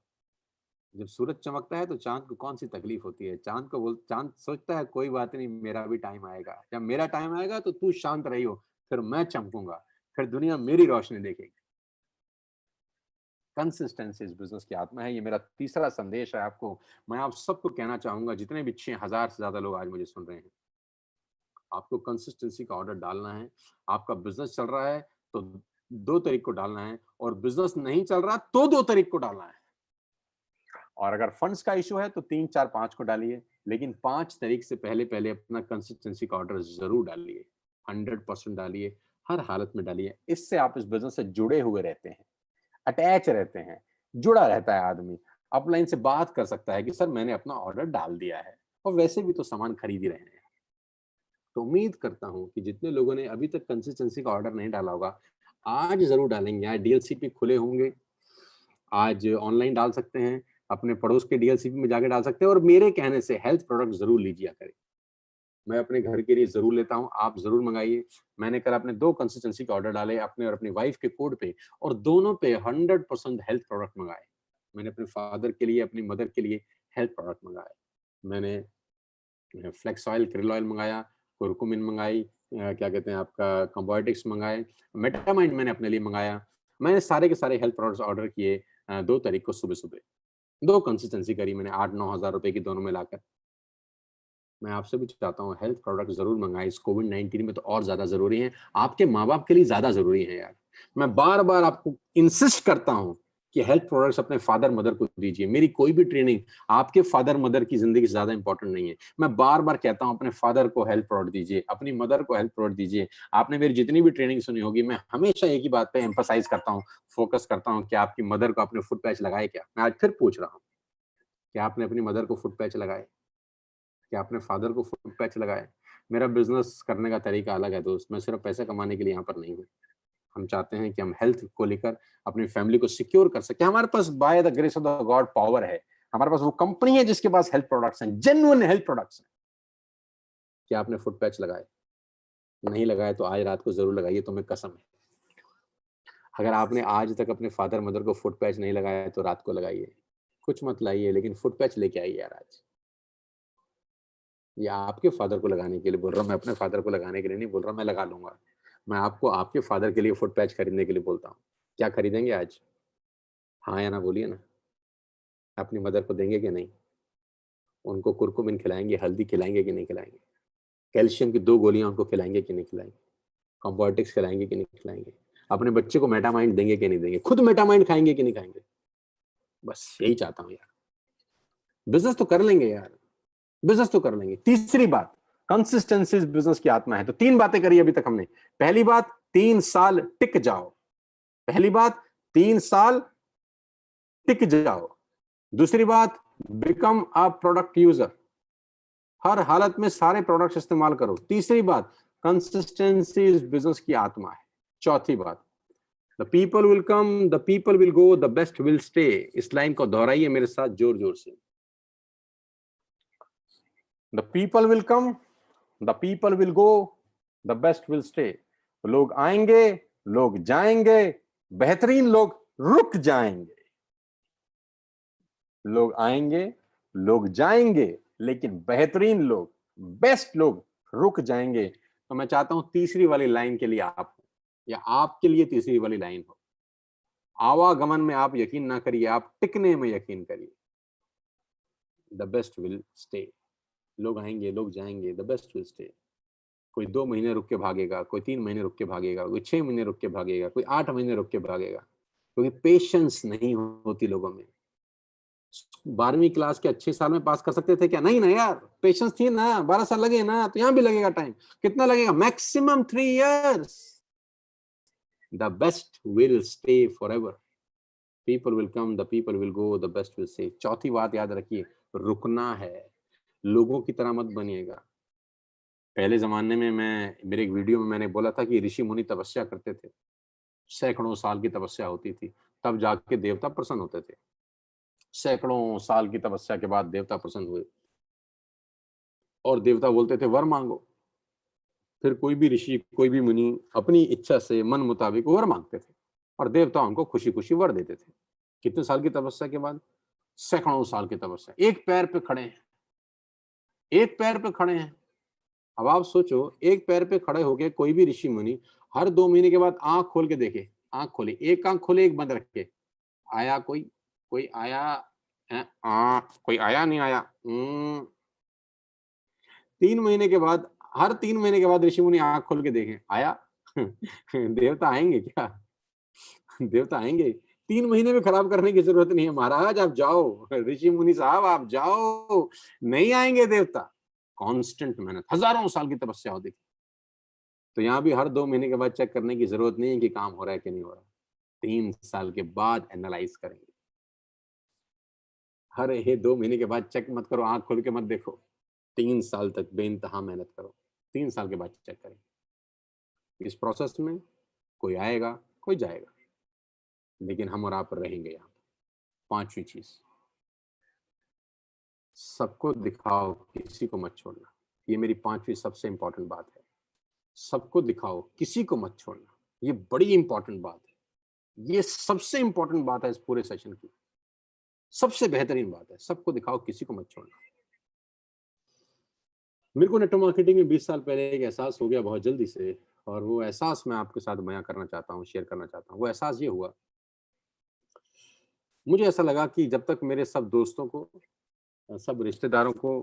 जब सूरज चमकता है तो चांद को कौन सी तकलीफ होती है। चांद सोचता है कोई बात नहीं, मेरा भी टाइम आएगा। जब मेरा टाइम आएगा तो तू शांत रही हो, फिर मैं चमकूंगा, फिर दुनिया मेरी रोशनी देखेगी। कंसिस्टेंसी इस बिजनेस की आत्मा है। ये मेरा तीसरा संदेश है आपको। मैं आप सबको कहना चाहूंगा, जितने भी 6000 से ज्यादा लोग आज मुझे सुन रहे हैं, आपको कंसिस्टेंसी का ऑर्डर डालना है। आपका बिजनेस चल रहा है तो 2 तारीख को डालना है, और बिजनेस नहीं चल रहा तो 2 तारीख को डालना है। और अगर फंड्स का इशू है तो 3, 4, 5 को डालिए, लेकिन 5 तारीख से पहले पहले अपना कंसिस्टेंसी का ऑर्डर जरूर डालिए। 100% डालिए, हर हालत में डालिए। इससे आप इस बिजनेस से जुड़े हुए रहते हैं, अटैच रहते हैं, जुड़ा रहता है आदमी। अपलाइन से बात कर सकता है कि सर मैंने अपना ऑर्डर डाल दिया है, और वैसे भी तो सामान खरीद ही रहे हैं। तो उम्मीद करता हूं कि जितने लोगों ने अभी तक कंसिस्टेंसी का ऑर्डर नहीं डाला होगा, आज जरूर डालेंगे। आज डीएलसीपी खुले होंगे, आज ऑनलाइन डाल सकते हैं, अपने पड़ोस के डीएलसीपी में जाके डाल सकते हैं। और मेरे कहने से हेल्थ प्रोडक्ट जरूर लीजिए करें। मैं अपने घर के लिए जरूर लेता हूं, आप जरूर मंगाइए। मैंने कल अपने 2 कंसिस्टेंसी के ऑर्डर डाले, अपने और अपनी वाइफ के कोड पे, और दोनों पे 100% हेल्थ प्रोडक्ट मंगाए। मैंने अपने फादर के लिए, अपनी मदर के लिए हेल्थ प्रोडक्ट मंगाए। मैंने फ्लेक्स ऑयल, क्रिल ऑयल मंगाया, कुरकुमिन मंगाई, क्या कहते हैं आपका कॉम्बायोटिक्स मंगाए, मेटामाइंड मैंने अपने लिए मंगाया। मैंने सारे के सारे हेल्थ प्रोडक्ट्स ऑर्डर किए 2 तारीख को सुबह सुबह। 2 कंसिस्टेंसी करी मैंने 8-9 हज़ार रुपए की दोनों मिलाकर। मैं आपसे भी चाहता हूँ हेल्थ प्रोडक्ट जरूर मंगाएं। इस कोविड-19 में तो और ज्यादा जरूरी है, आपके माँ बाप के लिए ज्यादा जरूरी है यार। मैं बार बार आपको इंसिस्ट करता हूँ कि हेल्थ प्रोडक्ट्स अपने फादर मदर को दीजिए। मेरी कोई भी ट्रेनिंग आपके फादर मदर की जिंदगी से ज्यादा इंपॉर्टेंट नहीं है। मैं बार बार कहता हूँ अपने फादर को हेल्थ प्रोडक्ट दीजिए, अपनी मदर को हेल्थ प्रोडक्ट दीजिए। आपने मेरी जितनी भी ट्रेनिंग सुनी होगी, मैं हमेशा एक ही बात पे एम्फसाइज करता हूँ, फोकस करता हूँ कि आपकी मदर को आपने फुट पैच लगाए क्या। मैं आज फिर पूछ रहा हूँ, क्या आपने अपनी मदर को फुट पैच लगाए? क्या आपने फादर को फुट पैच लगाए? मेरा बिजनेस करने का तरीका अलग है दोस्त, मैं सिर्फ पैसे कमाने के लिए यहाँ पर नहीं हूँ। हम चाहते हैं कि हम हेल्थ को लेकर अपनी फैमिली को सिक्योर कर सके। हमारे पास by the grace of the God power है, हमारे पास वो कंपनी है जिसके पास हेल्थ प्रोडक्ट्स हैं, जेन्युइन हेल्थ प्रोडक्ट्स हैं। क्या आपने फुट पैच लगाए? नहीं लगाए तो आज रात को जरूर लगाइए, तुम्हें कसम है। अगर आपने आज तक अपने फादर मदर को फुट पैच नहीं लगाया तो रात को लगाइए। कुछ मत लाइए लेकिन फुट पैच लेके आइए यार आज। ये आपके फादर को लगाने के लिए बोल रहा हूँ, मैं अपने फादर को लगाने के लिए नहीं बोल रहा, मैं लगा लूंगा। मैं आपको आपके फादर के लिए फुट पैच खरीदने के लिए बोलता हूँ। क्या खरीदेंगे आज? हाँ या ना बोलिए ना। अपनी मदर को देंगे कि नहीं? उनको कुरकुमिन खिलाएंगे, हल्दी खिलाएंगे कि नहीं खिलाएंगे? कैल्शियम की 2 गोलियां उनको खिलाएंगे कि नहीं खिलाएंगे? कॉम्बोटिक्स खिलाएंगे कि नहीं खिलाएंगे? अपने बच्चे को मेटामाइंड देंगे कि नहीं देंगे? खुद मेटामाइंड खाएंगे कि नहीं खाएंगे? बस यही चाहता हूँ यार। बिजनेस तो कर लेंगे यार, बिजनेस तो कर लेंगे। तीसरी बात, कंसिस्टेंसी बिजनेस की आत्मा है। तो 3 बातें करी अभी तक हमने। पहली बात, 3 साल टिक जाओ। पहली बात, 3 साल टिक जाओ। दूसरी बात, बिकम अ प्रोडक्ट यूजर, हर हालत में सारे प्रोडक्ट्स इस्तेमाल करो। तीसरी बात, कंसिस्टेंसी इस बिजनेस की आत्मा है। चौथी बात, the people will come, the people will go, the best will stay. इस लाइन को दोहराइए मेरे साथ जोर जोर से। The people will come, the people will go, the best will stay. लोग आएंगे, लोग जाएंगे, बेहतरीन लोग रुक जाएंगे। लोग आएंगे, लोग जाएंगे, लेकिन बेहतरीन लोग, बेस्ट लोग रुक जाएंगे। तो मैं चाहता हूं तीसरी वाली लाइन के लिए आप हो, या आपके लिए तीसरी वाली लाइन हो। आवागमन में आप यकीन ना करिए, आप टिकने में यकीन करिए। The best will stay. लोग आएंगे, लोग जाएंगे, द बेस्ट विल स्टे। कोई 2 महीने रुक के भागेगा, कोई 3 महीने रुक के भागेगा, कोई 6 महीने रुक के भागेगा, कोई 8 महीने रुक के भागेगा, क्योंकि पेशेंस नहीं होती लोगों में। 12वीं क्लास के अच्छे साल में पास कर सकते थे क्या? नहीं ना यार, पेशेंस थी ना, 12 साल लगे ना, तो यहां भी लगेगा टाइम। कितना लगेगा? Maximum 3 years. The best will stay for ever. People will come, the people will go, the best will stay. चौथी बात याद रखिए, रुकना है। लोगों की तरह मत बनिएगा। पहले जमाने में मेरे एक वीडियो में मैंने बोला था कि ऋषि मुनि तपस्या करते थे, सैकड़ों साल की तपस्या होती थी, तब जाके देवता प्रसन्न होते थे। सैकड़ों साल की तपस्या के बाद देवता प्रसन्न हुए और देवता बोलते थे वर मांगो। फिर कोई भी ऋषि, कोई भी मुनि अपनी इच्छा से मन मुताबिक वर मांगते थे और देवता उनको खुशी खुशी वर देते थे। कितने साल की तपस्या के बाद? सैकड़ों साल की तपस्या। एक पैर पे खड़े हैं, एक पैर पे खड़े हैं। अब आप सोचो, एक पैर पे खड़े होके कोई भी ऋषि मुनि हर 2 महीने के बाद आंख खोल के देखे, आंख खोले, एक आंख खोले एक बंद रखे, आया कोई? कोई आया? कोई आया? नहीं आया। 3 महीने के बाद, हर 3 महीने के बाद ऋषि मुनि आंख खोल के देखें, आया? देवता आएंगे क्या? देवता आएंगे? 3 महीने में खराब करने की जरूरत नहीं है महाराज, आप जाओ, ऋषि मुनि साहब आप जाओ, नहीं आएंगे देवता। कांस्टेंट मेहनत, हजारों साल की तपस्या होती थी। तो यहाँ भी हर 2 महीने के बाद चेक करने की जरूरत नहीं है कि काम हो रहा है कि नहीं हो रहा। 3 साल के बाद एनालाइज करेंगे। हर ये 2 महीने के बाद चेक मत करो, आंख खोल के मत देखो। 3 साल तक बेइंतहा मेहनत करो, 3 साल के बाद चेक करेंगे। इस प्रोसेस में कोई आएगा, कोई जाएगा, लेकिन हम और आप रहेंगे यहाँ। 5वीं चीज, सबको दिखाओ, किसी को मत छोड़ना। ये मेरी 5वीं सबसे इंपॉर्टेंट बात है। सबको दिखाओ, किसी को मत छोड़ना। ये बड़ी इंपॉर्टेंट बात है, ये सबसे इंपॉर्टेंट बात है इस पूरे सेशन की, सबसे बेहतरीन बात है। सबको दिखाओ, किसी को मत छोड़ना। मेरे को नेटवर्क मार्केटिंग में 20 साल पहले एक एहसास हो गया बहुत जल्दी से, और वो एहसास मैं आपके साथ बयां करना चाहता हूँ, शेयर करना चाहता हूँ। वो एहसास ये हुआ, मुझे ऐसा लगा कि जब तक मेरे सब दोस्तों को, सब रिश्तेदारों को,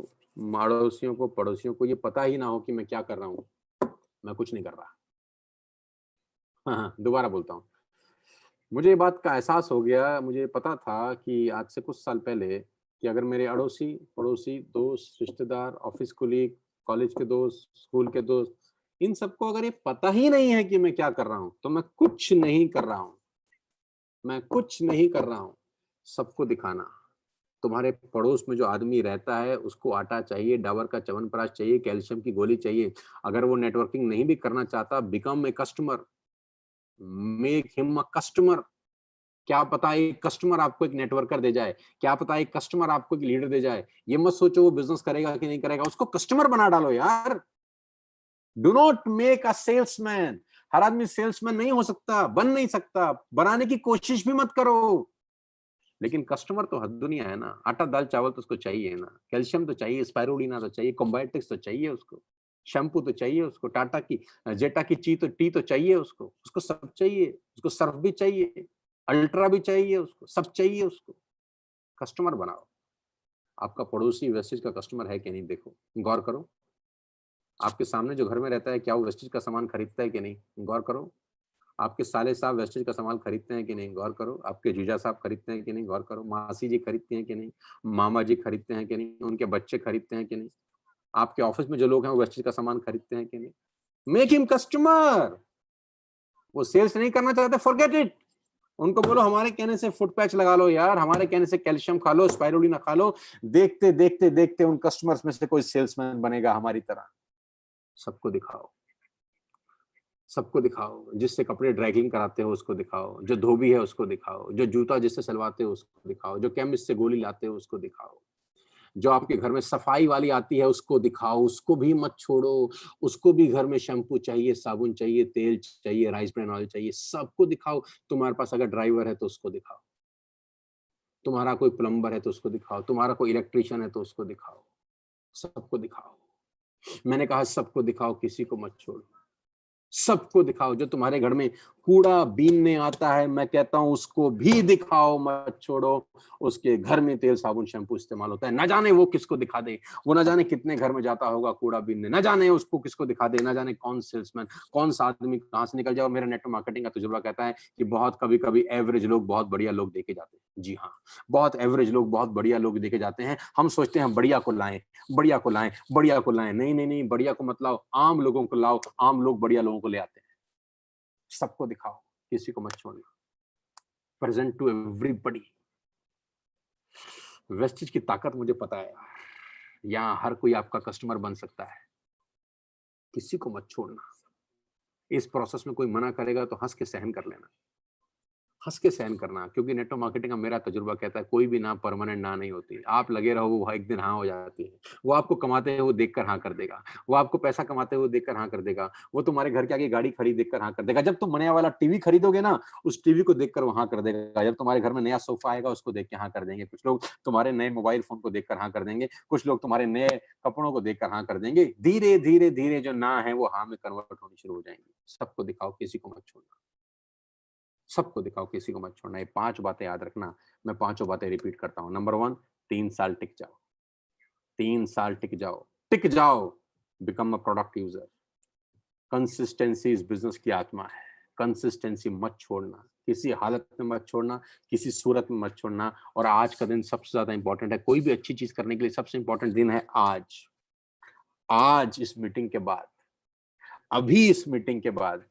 अड़ोसियों को, पड़ोसियों को ये पता ही ना हो कि मैं क्या कर रहा हूँ, मैं कुछ नहीं कर रहा। हाँ हाँ, दोबारा बोलता हूँ। मुझे ये बात का एहसास हो गया, मुझे पता था कि आज से कुछ साल पहले कि अगर मेरे अड़ोसी, पड़ोसी, दोस्त, रिश्तेदार, ऑफिस कोलीग, कॉलेज के दोस्त, स्कूल के दोस्त, इन सबको अगर ये पता ही नहीं है कि मैं क्या कर रहा हूं, तो मैं कुछ नहीं कर रहा हूं। मैं कुछ नहीं कर रहा हूं। सबको दिखाना, तुम्हारे पड़ोस में जो आदमी रहता है उसको आटा चाहिए, डाबर का च्यवनप्राश चाहिए, कैल्शियम की गोली चाहिए। अगर वो नेटवर्किंग नहीं भी करना चाहता, become a customer, make him a customer. क्या पता एक कस्टमर आपको एक नेटवर्कर दे जाए, क्या पता एक कस्टमर आपको एक लीडर दे जाए। ये मत सोचो वो बिजनेस करेगा कि नहीं करेगा, उसको कस्टमर बना डालो यार। Do not make a salesman. हर आदमी सेल्समैन नहीं हो सकता, बन नहीं सकता, बनाने की कोशिश भी मत करो। लेकिन कस्टमर तो हर दुनिया है ना। आटा दाल चावल तो उसको चाहिए ना, कैल्शियम तो चाहिए, स्पाइरुलिना तो चाहिए, कॉम्बायोटिक्स तो चाहिए उसको, शैम्पू तो चाहिए उसको, टाटा की जेटा की टी तो चाहिए उसको, उसको सब चाहिए, उसको सर्फ भी चाहिए, अल्ट्रा भी चाहिए उसको, सब चाहिए उसको। कस्टमर बनाओ। आपका पड़ोसी वेस्टेज का कस्टमर है कि नहीं देखो, गौर करो। आपके सामने जो घर में रहता है क्या वो वेस्टेज का सामान खरीदता है कि नहीं, गौर करो। आपके साले साहब वेस्टेज का सामान खरीदते हैं कि नहीं, गौर करो। आपके जीजा साहब खरीदते हैं कि नहीं, गौर करो। मासी जी खरीदती हैं कि नहीं, मामा जी खरीदते हैं कि नहीं, उनके बच्चे खरीदते हैं कि नहीं। आपके ऑफिस में जो लोग हैं वो वेस्टेज का सामान खरीदते हैं कि नहीं। Make him customer. वो सेल्स नहीं करना चाहते, फॉरगेट इट। उनको बोलो हमारे कहने से फुट पैच लगा लो यार, हमारे कहने से कैल्शियम खा लो, स्पाइरुलिना खा लो। देखते देखते देखते उन कस्टमर्स में से कोई सेल्समैन बनेगा हमारी तरह। सबको दिखाओ, सबको दिखाओ। जिससे कपड़े ड्राइक्लीन कराते हो उसको दिखाओ, जो धोबी है उसको दिखाओ, जो जूता जिससे सिलवाते हो उसको दिखाओ, जो केमिस्ट से गोली लाते हो उसको दिखाओ, जो आपके घर में सफाई वाली आती है उसको दिखाओ, उसको भी मत छोड़ो। उसको भी घर में शैम्पू चाहिए, साबुन चाहिए, तेल चाहिए, राइस ब्रान ऑयल चाहिए, सबको दिखाओ। तुम्हारे पास अगर ड्राइवर है तो उसको दिखाओ, तुम्हारा कोई प्लम्बर है तो उसको दिखाओ, तुम्हारा कोई इलेक्ट्रिशियन है तो उसको दिखाओ, सबको दिखाओ। मैंने कहा सबको दिखाओ, किसी को मत छोड़ो। सबको दिखाओ। जो तुम्हारे घर में कूड़ा बीनने आता है, मैं कहता हूं उसको भी दिखाओ, मत छोड़ो। उसके घर में तेल साबुन शैम्पू इस्तेमाल होता है, ना जाने वो किसको दिखा दे। वो ना जाने कितने घर में जाता होगा कूड़ा बीनने, ना जाने उसको किसको दिखा दे, ना जाने कौन सेल्समैन, कौन सा आदमी कहां से निकल जाए। मेरा नेटवर्क मार्केटिंग का तजुर्बा कहता है कि बहुत कभी कभी एवरेज लोग बहुत बढ़िया लोग देखे जाते हैं। जी हाँ, बहुत एवरेज लोग बहुत बढ़िया लोग देखे जाते हैं। हम सोचते हैं बढ़िया को लाएं, बढ़िया को लाएं, बढ़िया को लाएं। नहीं नहीं नहीं, बढ़िया को मत लाओ, आम लोगों को लाओ। आम लोग बढ़िया लोगों को ले आते हैं। सबको दिखाओ, किसी को मत छोड़ना। Present to everybody. वेस्टिज की ताकत मुझे पता है यार। यहाँ हर कोई आपका कस्टमर बन सकता है। किसी को मत छोड़ना। इस प्रोसेस में कोई मना करेगा तो हंस के सहन कर लेना, हंस के सहन करना। क्योंकि नेटवर्क मार्केटिंग का मेरा तजुर्बा कहता है कोई भी ना परमानेंट ना नहीं होती। आप लगे रहो, वो एक दिन हाँ हो जाती है। वो आपको कमाते हुए देखकर हाँ कर देगा, वो आपको पैसा कमाते हुए देखकर हाँ कर देगा, वो तुम्हारे घर के आगे गाड़ी खड़ी देखकर हाँ कर देगा। जब तुम नया वाला टीवी खरीदोगे ना, उस टीवी को देखकर वो हाँ कर देगा। जब तुम्हारे घर में नया सोफा आएगा उसको देख के हाँ कर देंगे। कुछ लोग तुम्हारे नए मोबाइल फोन को देखकर हाँ कर देंगे, कुछ लोग तुम्हारे नए कपड़ों को देखकर हाँ कर देंगे। धीरे धीरे धीरे जो ना है वो हाँ में कन्वर्ट होनी शुरू हो जाएंगे। सबको दिखाओ, किसी को मत छोड़ना। सबको दिखाओ, किसी को मत छोड़ना। ये 5 बातें याद रखना। मैं पांचों बातें रिपीट करता हूं। नंबर 1, 3 साल टिक जाओ। 3 साल टिक जाओ, टिक जाओ। Become a product user. Consistency इस बिजनेस की आत्मा है। कंसिस्टेंसी मत छोड़ना, किसी हालत में मत छोड़ना, किसी सूरत में मत छोड़ना। और आज का दिन सबसे ज्यादा इंपॉर्टेंट है। कोई भी अच्छी चीज करने के लिए सबसे इंपॉर्टेंट दिन है आज। आज इस मीटिंग के बाद, अभी इस मीटिंग के बाद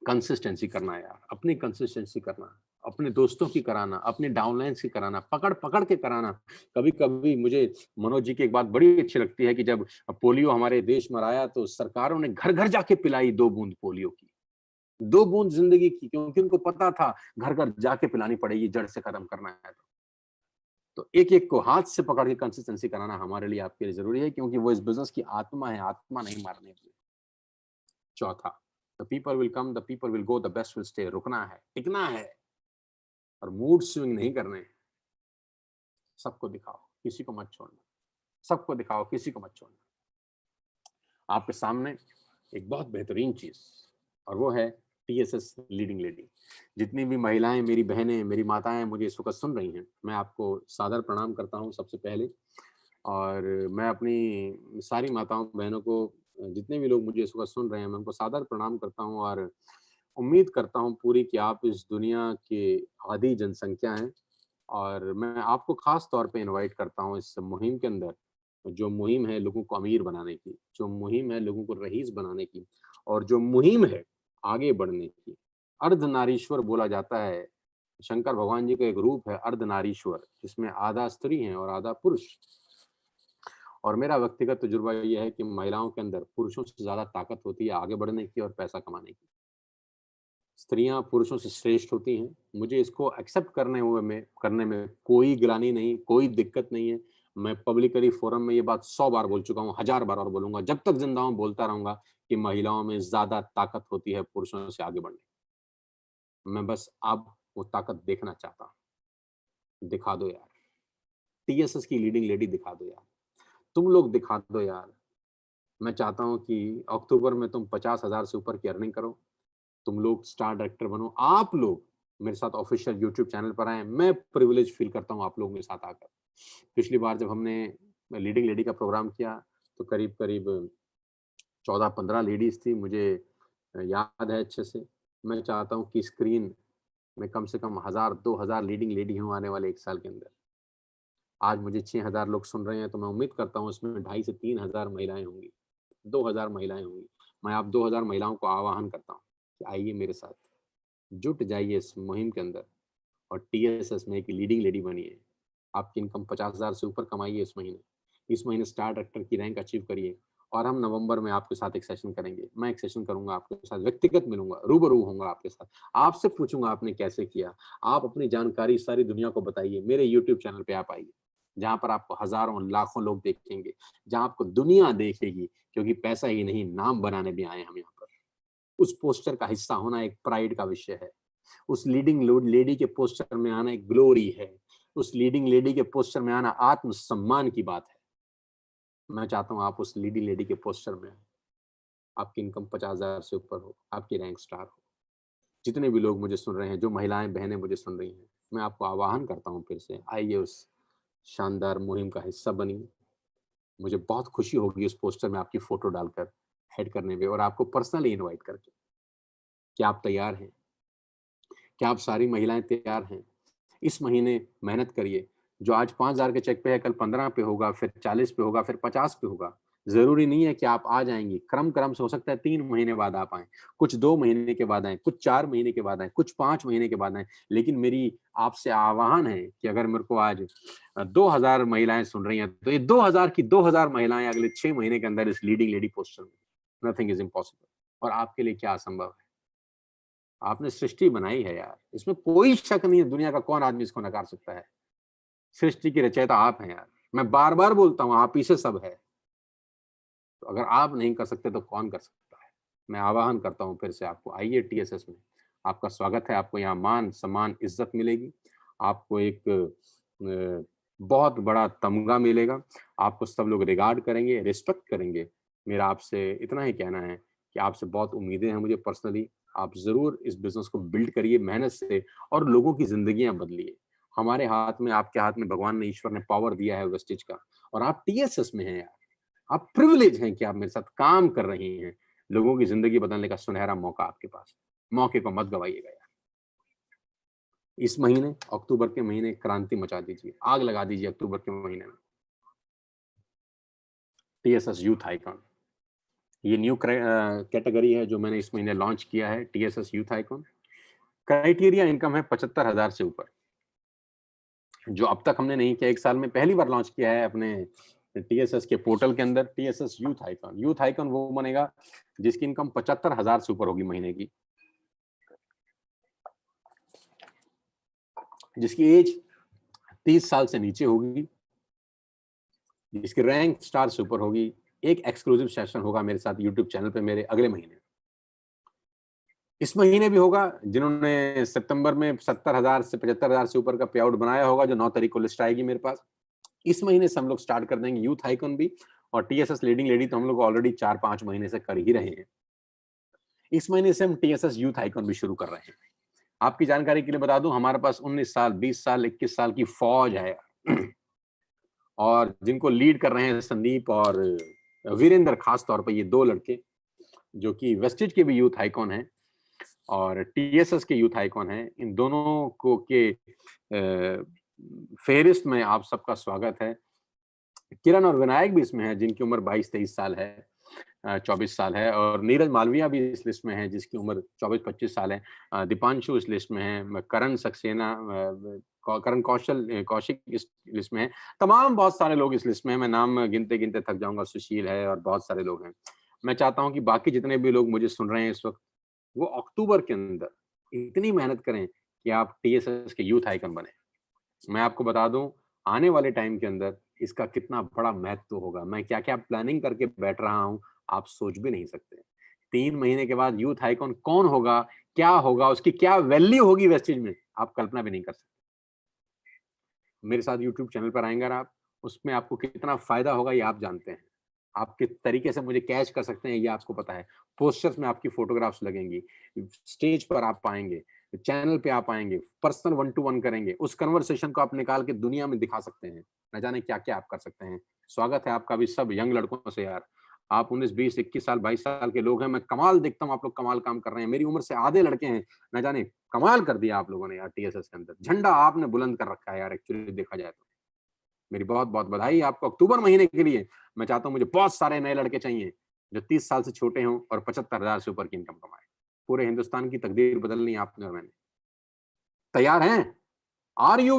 कंसिस्टेंसी करना यार, अपनी कंसिस्टेंसी करना, अपने दोस्तों की कराना, अपने डाउनलाइंस की कराना, पकड़ पकड़ के कराना। कभी कभी मुझे मनोज जी की एक बात बड़ी अच्छी लगती है कि जब पोलियो हमारे देश में आया तो सरकारों ने घर घर जाके पिलाई 2 बूंद पोलियो की, 2 बूंद जिंदगी की। क्योंकि उनको पता था घर घर जाके पिलानी पड़ेगी, जड़ से खत्म करना है। तो एक एक को हाथ से पकड़ के कंसिस्टेंसी कराना हमारे लिए, आपके लिए जरूरी है, क्योंकि वो इस बिजनेस की आत्मा है, आत्मा नहीं मारने की। चौथा, the people will come, the people will go, the best will stay. रुकना है, टिकना है, और मूड स्विंग नहीं करने। सबको दिखाओ, किसी को मत छोड़ना। सबको दिखाओ, किसी को मत छोड़ना। आपके सामने एक बहुत बेहतरीन चीज, और वो है टीएसएस लीडिंग लेडी। जितनी भी महिलाएं, मेरी बहनें, मेरी माताएं मुझे इस वक्त सुन रही हैं, मैं आपको सादर प्रणाम करता हूं सबसे पहले। और मैं अपनी सारी माताओं बहनों को, जितने भी लोग मुझे इस वक्त सुन रहे हैं, मैं उनको सादर प्रणाम करता हूं। और उम्मीद करता हूं पूरी कि आप इस दुनिया के आधी जनसंख्या हैं। और मैं आपको खास तौर पे इनवाइट करता हूं इस मुहिम के अंदर, जो मुहिम है लोगों को अमीर बनाने की, जो मुहिम है लोगों को रईस बनाने की, और जो मुहिम है आगे बढ़ने की। अर्धनारीश्वर बोला जाता है शंकर भगवान जी का एक रूप है अर्धनारीश्वर, जिसमें आधा स्त्री है और आधा पुरुष। और मेरा व्यक्तिगत तजुर्बा ये है कि महिलाओं के अंदर पुरुषों से ज़्यादा ताकत होती है आगे बढ़ने की और पैसा कमाने की। स्त्रियाँ पुरुषों से श्रेष्ठ होती हैं। मुझे इसको एक्सेप्ट करने में कोई ग्लानि नहीं, कोई दिक्कत नहीं है। मैं पब्लिकली फोरम में ये बात 100 बार बोल चुका हूँ, 1000 बार और बोलूँगा। जब तक ज़िंदा हूँ बोलता रहूँगा कि महिलाओं में ज़्यादा ताकत होती है पुरुषों से आगे बढ़ने की। मैं बस अब वो ताकत देखना चाहता हूँ। दिखा दो यार। टीएसएस की लीडिंग लेडी दिखा दो यार। तुम लोग दिखा दो यार। मैं चाहता हूँ कि अक्टूबर में तुम 50,000 से ऊपर की अर्निंग करो। तुम लोग स्टार डायरेक्टर बनो। आप लोग मेरे साथ ऑफिशियल यूट्यूब चैनल पर आए। मैं प्रिविलेज फील करता हूँ आप लोगों के साथ आकर। पिछली बार जब हमने लीडिंग लेडी का प्रोग्राम किया तो करीब-करीब 14-15 लेडीज़ थी, मुझे याद है अच्छे से। मैं चाहता हूँ कि स्क्रीन में कम से कम 1000-2000 लीडिंग लेडी हों आने वाले 1 साल के अंदर। आज मुझे 6000 लोग सुन रहे हैं, तो मैं उम्मीद करता हूँ इसमें 2500 से 3000 महिलाएँ होंगी, 2000 महिलाएँ होंगी। मैं आप 2000 महिलाओं को आह्वान करता हूँ कि आइए मेरे साथ, जुट जाइए इस मुहिम के अंदर और टीएसएस में एक लीडिंग लेडी बनिए। आपकी इनकम 50,000 से ऊपर कमाइए इस महीने। इस महीने स्टार डायरेक्टर की रैंक अचीव करिए और हम नवंबर में आपके साथ एक सेशन करेंगे। मैं एक सेशन करूँगा आपके साथ, व्यक्तिगत मिलूँगा, रूबरू होऊँगा आपके साथ। आपसे पूछूँगा आपने कैसे किया? आप अपनी जानकारी सारी दुनिया को बताइए। मेरे यूट्यूब चैनल पे आप आइए, जहाँ पर आपको हज़ारों, लाखों लोग देखेंगे, जहाँ आपको दुनिया देखेगी, क्योंकि पैसा ही नहीं, नाम बनाने भी आए हैं हम यहाँ पर। उस पोस्टर का हिस्सा होना एक प्राइड का विषय है। उस लीडिंग लेडी के पोस्टर में आना एक ग्लोरी है। उस लीडिंग लेडी के पोस्टर में आना आत्मसम्मान की बात है। मैं चाहता हूँ आप उस लीडिंग लेडी के पोस्टर में आएँ। आपकी इनकम 50,000 से ऊपर हो, आपकी रैंक स्टार हो। जितने भी लोग मुझे सुन रहे हैं, जो महिलाएँ, बहनें मुझे सुन रही हैं, मैं आपको आह्वान करता हूँ फिर से, आइए उस शानदार मुहिम का हिस्सा बनिए। मुझे बहुत खुशी होगी उस पोस्टर में आपकी फ़ोटो डालकर, हेड करने में और आपको पर्सनली इनवाइट करके। क्या आप तैयार हैं? क्या आप सारी महिलाएँ तैयार हैं? इस महीने मेहनत करिए। जो आज 5,000 के चेक पे है, कल 15 पे होगा, फिर 40 पे होगा, फिर 50 पे होगा। ज़रूरी नहीं है कि आप आ जाएँगी, क्रम-क्रम से हो सकता है 3 महीने बाद आप आएँ, कुछ 2 महीने के बाद आएँ, कुछ 4 महीने के बाद आएँ, कुछ 5 महीने के बाद आएँ। लेकिन मेरी आपसे आह्वान है कि अगर मेरे को आज 2000 महिलाएँ सुन रही हैं, तो ये 2000 की 2000 महिलाएँ अगले 6 महीने के अंदर इस लीडिंग लेडी पोस्टर में। नथिंग इज़ इम्पॉसिबल और आपके लिए क्या असंभव है? आपने सृष्टि बनाई है यार, इसमें कोई शक नहीं है, दुनिया का कौन आदमी इसको नकार सकता है। सृष्टि की रचयिता आप हैं यार। मैं बार-बार बोलता हूँ, आप ही से सब है। तो अगर आप नहीं कर सकते तो कौन कर सकता है? मैं आह्वान करता हूँ फिर से आपको, आइए टीएसएस में। आपका स्वागत है, आपको यहाँ मान-सम्मान, इज़्ज़त मिलेगी। आपको एक बहुत बड़ा तमगा मिलेगा। आपको सब लोग रिगार्ड करेंगे, रिस्पेक्ट करेंगे। मेरा आपसे इतना ही कहना है कि आपसे बहुत उम्मीदें हैं मुझे पर्सनली। आप ज़रूर इस बिज़नेस को बिल्ड करिए मेहनत से और लोगों की ज़िंदगियाँ बदलिए। हमारे हाथ में, आपके हाथ में भगवान ने, ईश्वर ने पावर दिया है वेस्टेज का और आप टीएसएस में हैं यार। आप प्रिविलेज हैं कि आप मेरे साथ काम कर रही हैं। लोगों की ज़िंदगी बदलने का सुनहरा मौका आपके पास है। मौके को मत गवाइएगा यार। इस महीने, अक्टूबर के महीने क्रांति मचा दीजिए, आग लगा दीजिए अक्टूबर के महीने में। टीएसएस यूथ आइकॉन, ये न्यू कैटेगरी है जो मैंने इस महीने लॉन्च किया है, TSS youth icon. Criteria income है 75,000 से ऊपर, जो अब तक हमने नहीं किया। 1 साल में पहली बार लॉन्च किया है अपने टीएसएस के पोर्टल के अंदर, TSS youth icon. Youth icon वो बनेगा जिसकी इनकम 75,000 से ऊपर होगी महीने की, जिसकी एज 30 साल से नीचे होगी, जिसकी रैंक स्टार से ऊपर होगी। एक एक्सक्लूसिव सेशन होगा मेरे साथ यूट्यूब चैनल पे मेरे अगले महीने। इस महीने भी होगा। जिन्होंने सितंबर में 70,000 से 75,000 से ऊपर का पे आउट बनाया होगा, जो 9 तारीख को लिस्ट आएगी मेरे पास। इस महीने से हम लोग स्टार्ट कर देंगे यूथ आइकॉन भी, और टीएसएस लीडिंग लेडी तो हम लोग ऑलरेडी 4-5 महीने से कर ही रहे हैं। इस महीने से हम टीएसएस यूथ आइकॉन भी शुरू कर रहे हैं। आपकी जानकारी के लिए बता दूं, हमारे पास 19 साल, 20 साल, 21 साल की फौज है और जिनको लीड कर रहे हैं संदीप और वीरेंद्र, खास तौर पे ये 2 लड़के, जो कि वेस्टेज के भी यूथ आइकॉन हैं और टीएसएस के यूथ आइकॉन हैं। इन दोनों को के फेहरिस्त में आप सबका स्वागत है। किरण और विनायक भी इसमें हैं, जिनकी उम्र 22-23 साल है। 24 साल है, और नीरज मालविया भी इस लिस्ट में है जिसकी उम्र 24-25 साल है। दीपांशु इस लिस्ट में है, करण सक्सेना, करण कौशिक इस लिस्ट में है। तमाम बहुत सारे लोग इस लिस्ट में हैं, मैं नाम गिनते-गिनते थक जाऊँगा। सुशील है और बहुत सारे लोग हैं। मैं चाहता हूँ कि बाकी जितने भी लोग मुझे सुन रहे हैं इस वक़्त, वो अक्टूबर के अंदर इतनी मेहनत करें कि आप टीएसएस के यूथ आइकन बनें। मैं आपको बता दूं, आने वाले टाइम के अंदर इसका कितना बड़ा महत्व होगा। मैं क्या-क्या प्लानिंग करके बैठ रहा हूं, आप सोच भी नहीं सकते। 3 महीने के बाद यूथ आइकॉन कौन होगा, क्या होगा, उसकी क्या वैल्यू होगी वेस्टेज में, आप कल्पना भी नहीं कर सकते। मेरे साथ यूट्यूब चैनल पर आएंगे अगर आप, उसमें आपको कितना फ़ायदा होगा ये आप जानते हैं। आप किस तरीके से मुझे कैच कर सकते हैं ये आपको पता है। पोस्टर्स में आपकी फ़ोटोग्राफ्स लगेंगी, स्टेज पर आप पाएँगे, चैनल पे आप आएँगे, पर्सनल वन टू वन करेंगे, उस कन्वर्सेशन को आप निकाल के दुनिया में दिखा सकते हैं। न जाने क्या-क्या आप कर सकते हैं। स्वागत है आपका भी सब यंग लड़कों से यार। आप 19, 20, 21 साल, 22 साल के लोग हैं, मैं कमाल देखता हूँ आप लोग कमाल काम कर रहे हैं। मेरी उम्र से आधे लड़के हैं, न जाने कमाल कर दिया आप लोगों ने यार टीएसएस के अंदर। झंडा आपने बुलंद कर रखा है यार एक्चुअली देखा जाए तो। मेरी बहुत-बहुत बधाई आपको अक्टूबर महीने के लिए। मैं चाहता हूँ मुझे बहुत सारे नए लड़के चाहिए, जो 30 साल से छोटे हों और 75,000 से ऊपर की इनकम कमाएँ। पूरे हिंदुस्तान की तकदीर बदलनी है आपने और मैंने। तैयार हैं? Are you